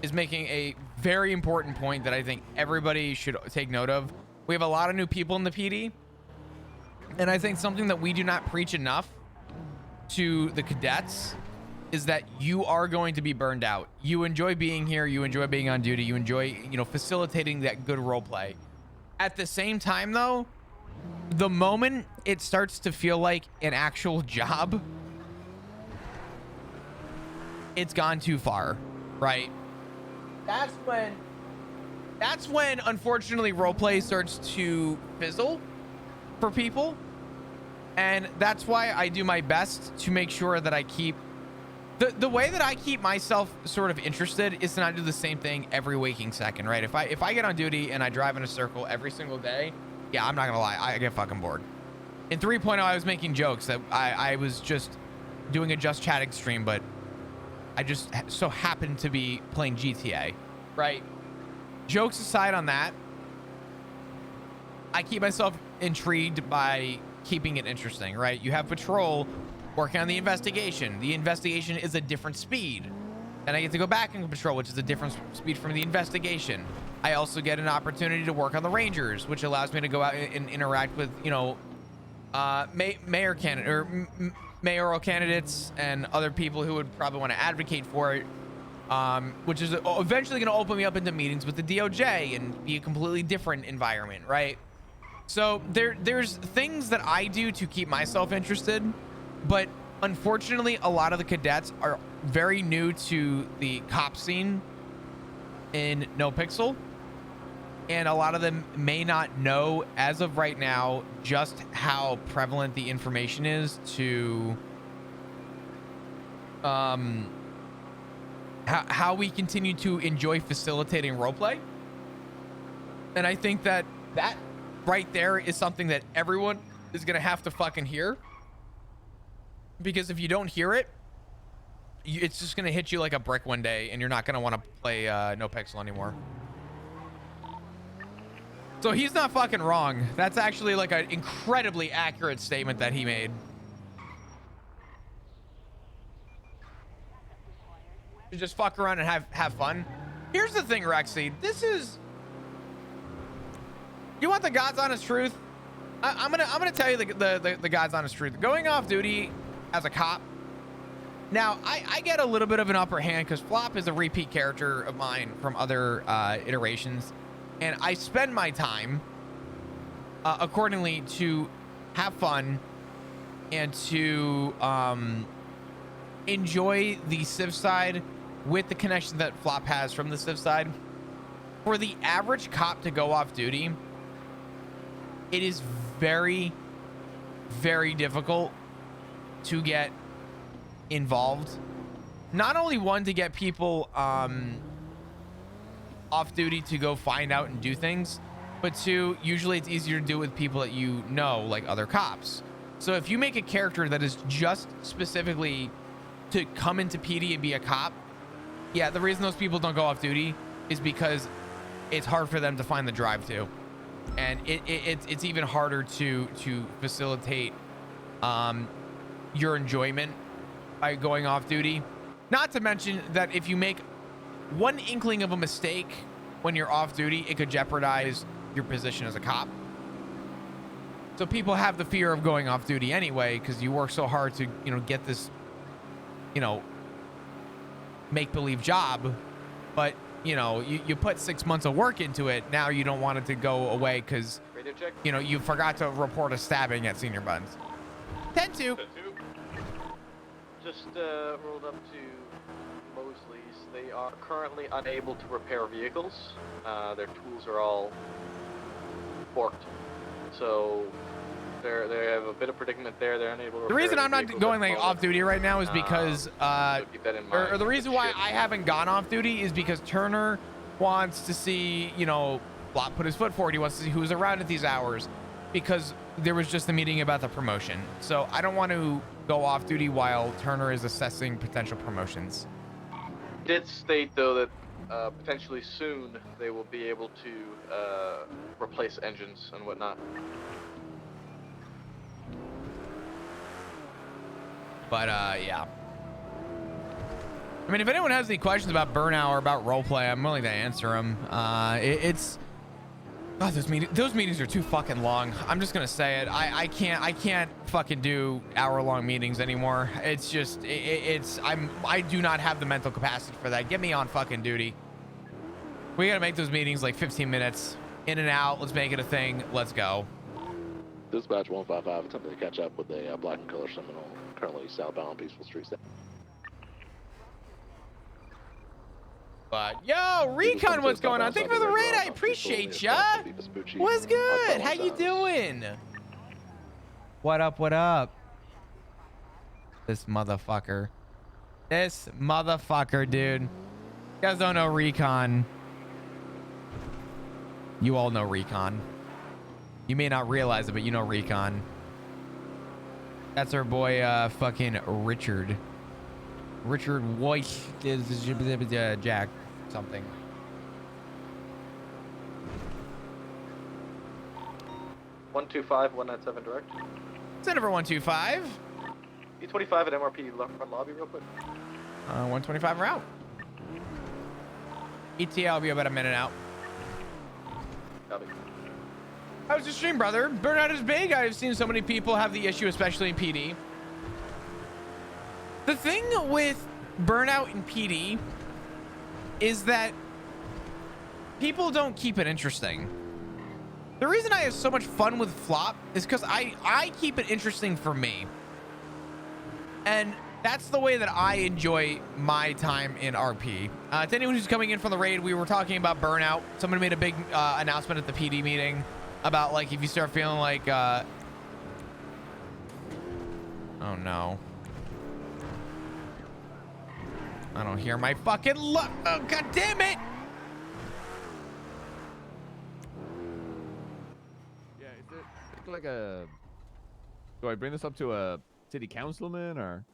Speaker 1: is making a very important point that I think everybody should take note of. We have a lot of new people in the PD, and I think something that we do not preach enough to the cadets is that you are going to be burned out. You enjoy being here, you enjoy being on duty, you enjoy, you know, facilitating that good role play. At the same time though, the moment it starts to feel like an actual job, it's gone too far, right? That's when unfortunately roleplay starts to fizzle for people. And that's why I do my best to make sure that I keep the way that I keep myself sort of interested is to not do the same thing every waking second, right? If I get on duty and I drive in a circle every single day, yeah, I'm not gonna lie, I get fucking bored. In 3.0, I was making jokes that I was just doing a Just Chatting stream, but I just so happened to be playing GTA, right? Jokes aside on that, I keep myself intrigued by keeping it interesting, right? You have patrol working on the investigation. The investigation is a different speed. And I get to go back and patrol, which is a different speed from the investigation. I also get an opportunity to work on the Rangers, which allows me to go out and interact with, you know, mayoral candidates and other people who would probably want to advocate for it, which is eventually going to open me up into meetings with the DOJ and be a completely different environment, right? So there's things that I do to keep myself interested, but unfortunately, a lot of the cadets are very new to the cop scene in NoPixel, and a lot of them may not know as of right now just how prevalent the information is to how we continue to enjoy facilitating roleplay. And I think that right there is something that everyone is gonna have to fucking hear, because if you don't hear it, it's just gonna hit you like a brick one day, and you're not gonna want to play NoPixel anymore. So he's not fucking wrong. That's actually like an incredibly accurate statement that he made. You just fuck around and have fun. Here's the thing, Rexy. This is. You want the God's honest truth? I'm gonna tell you the God's honest truth. Going off duty as a cop. Now I get a little bit of an upper hand because Flop is a repeat character of mine from other iterations. And I spend my time accordingly to have fun and to enjoy the Civ side with the connection that Flop has from the Civ side. For the average cop to go off duty, it is very, very difficult to get involved. Not only one, to get people off duty to go find out and do things, but two, usually it's easier to do it with people that you know, like other cops. So if you make a character that is just specifically to come into PD and be a cop, yeah, the reason those people don't go off duty is because it's hard for them to find the drive to, and it's even harder to facilitate your enjoyment by going off duty. Not to mention that if you make one inkling of a mistake when you're off duty, it could jeopardize your position as a cop. So people have the fear of going off duty anyway, because you work so hard to, you know, get this, you know, make-believe job, but you know, you put 6 months of work into it. Now you don't want it to go away because, you know, you forgot to report a stabbing at Senior Buns. 10-2.
Speaker 2: Just rolled up to Mosley's. They are currently unable to repair vehicles. Their tools are all forked. So They have a bit of predicament there. They're unable to
Speaker 1: The reason
Speaker 2: repair
Speaker 1: I'm
Speaker 2: their
Speaker 1: not
Speaker 2: vehicles
Speaker 1: going
Speaker 2: at the
Speaker 1: like
Speaker 2: moment.
Speaker 1: off duty right now is because
Speaker 2: So keep that in mind.
Speaker 1: or the reason why
Speaker 2: Shit.
Speaker 1: I haven't gone off duty is because Turner wants to see, you know, Blot put his foot forward. He wants to see who's around at these hours because there was just a meeting about the promotion. So I don't want to go off duty while Turner is assessing potential promotions.
Speaker 2: Did state though that potentially soon they will be able to replace engines and whatnot.
Speaker 1: But yeah. I mean, if anyone has any questions about burnout or about roleplay, I'm willing to answer them. It's God, those meetings are too fucking long. I'm just gonna say it. I can't fucking do hour-long meetings anymore. It's just I do not have the mental capacity for that. Get me on fucking duty. We gotta make those meetings like 15 minutes in and out. Let's make it a thing. Let's go.
Speaker 13: Dispatch 155 attempting to catch up with a black and color Seminole currently southbound on Peaceful Street.
Speaker 1: But yo, Recon, what's going on? Thank you for the raid. I appreciate ya. What's good? How you doing? What up? What up? This motherfucker. This motherfucker, dude. You guys don't know Recon. You all know Recon. You may not realize it, but you know Recon. That's our boy, fucking Richard. Richard White is Jack something.
Speaker 2: One 197 direct.
Speaker 1: Send over 125.
Speaker 2: E25 at MRP front lobby real quick.
Speaker 1: 125 route. ETA, I'll be about a minute out.
Speaker 2: Copy.
Speaker 1: How was the stream, brother? Burnout is big. I've seen so many people have the issue, especially in PD. The thing with burnout in PD is that people don't keep it interesting. The reason I have so much fun with Flop is because I keep it interesting for me. And that's the way that I enjoy my time in RP. To anyone who's coming in from the raid, we were talking about burnout. Someone made a big announcement at the PD meeting about like if you start feeling like oh no, I don't hear my fucking oh god damn it.
Speaker 4: Yeah, is it like a? Do I bring this up to a city councilman or?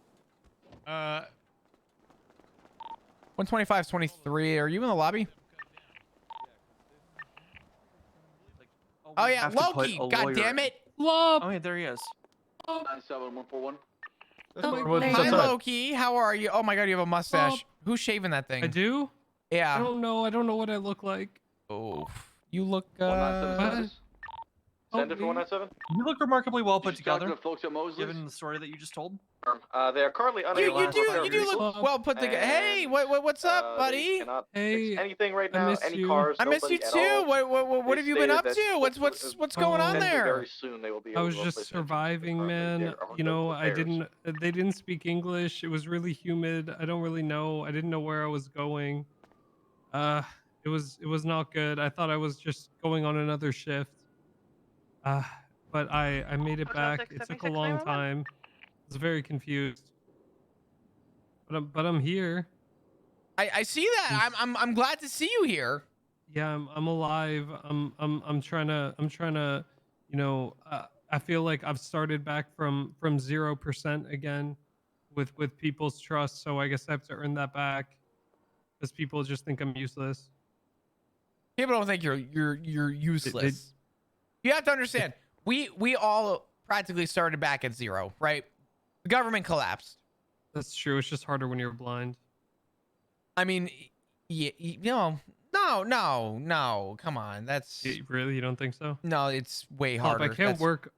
Speaker 1: 125 is 23. Are you in the lobby? Oh yeah,
Speaker 7: have to put
Speaker 1: Loki.
Speaker 7: a
Speaker 1: God
Speaker 7: lawyer
Speaker 1: damn
Speaker 7: in.
Speaker 1: it.
Speaker 5: Lop.
Speaker 7: Oh, yeah, there he is.
Speaker 13: 97141.
Speaker 1: Hi Loki. How are you? Oh my god, you have a mustache. Who's shaving that thing?
Speaker 5: I do?
Speaker 1: Yeah.
Speaker 5: I don't know. I don't know what I look like.
Speaker 1: Oh, you look.
Speaker 13: 197. Send it for
Speaker 5: me.
Speaker 13: 197.
Speaker 7: You look remarkably well put
Speaker 13: Did you talk
Speaker 7: together,
Speaker 13: to the folks at Mosley's?
Speaker 7: given the story that you just told.
Speaker 2: They are currently unable
Speaker 1: You
Speaker 2: to repair
Speaker 1: do
Speaker 2: vehicles,
Speaker 1: look well put together. Hey, what's up,
Speaker 2: they
Speaker 1: buddy?
Speaker 2: cannot
Speaker 5: Hey,
Speaker 2: fix anything right
Speaker 5: I
Speaker 2: now.
Speaker 5: miss
Speaker 2: Any
Speaker 5: you.
Speaker 2: cars?
Speaker 1: I miss you
Speaker 2: nobody at
Speaker 1: too.
Speaker 2: all.
Speaker 1: What
Speaker 2: They
Speaker 1: have you been
Speaker 2: stated
Speaker 1: up
Speaker 2: that
Speaker 1: to? What's going on
Speaker 2: potentially
Speaker 1: there?
Speaker 2: Very soon they will be able
Speaker 5: I was
Speaker 2: to
Speaker 5: just
Speaker 2: replace engines.
Speaker 5: surviving,
Speaker 2: Currently,
Speaker 5: man.
Speaker 2: there are
Speaker 5: You
Speaker 2: no
Speaker 5: know,
Speaker 2: repairs.
Speaker 5: they didn't speak English. It was really humid. I don't really know. I didn't know where I was going. It was not good. I thought I was just going on another shift. But I made it back. It took a long time. I was very confused. But I'm here.
Speaker 1: I see that. I'm glad to see you here.
Speaker 5: Yeah, I'm alive. I'm trying to, you know, I feel like I've started back from 0% again with people's trust, so I guess I have to earn that back because people just think I'm useless.
Speaker 1: People don't think you're useless. You have to understand. We all practically started back at 0, right? The government collapsed.
Speaker 5: That's true. It's just harder when you're blind.
Speaker 1: I mean, no. Come on, that's
Speaker 5: Really, you don't think so?
Speaker 1: no. It's way
Speaker 5: Oh,
Speaker 1: harder.
Speaker 5: I can't work.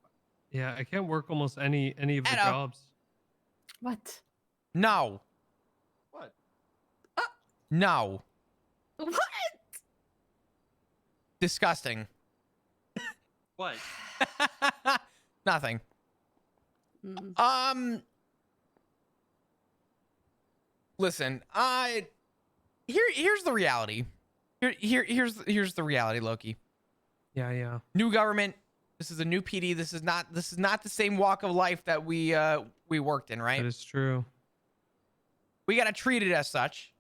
Speaker 5: Yeah, I can't work almost any of the
Speaker 1: Anna.
Speaker 5: jobs.
Speaker 14: What?
Speaker 1: No.
Speaker 2: What?
Speaker 1: No.
Speaker 14: What?
Speaker 1: Disgusting.
Speaker 7: What?
Speaker 1: Nothing.
Speaker 14: Mm.
Speaker 1: Listen, here's the reality. Here's the reality, Loki.
Speaker 5: Yeah.
Speaker 1: New government. This is a new PD. This is not the same walk of life that we worked in, right?
Speaker 8: That is true.
Speaker 1: We got to treat it as such.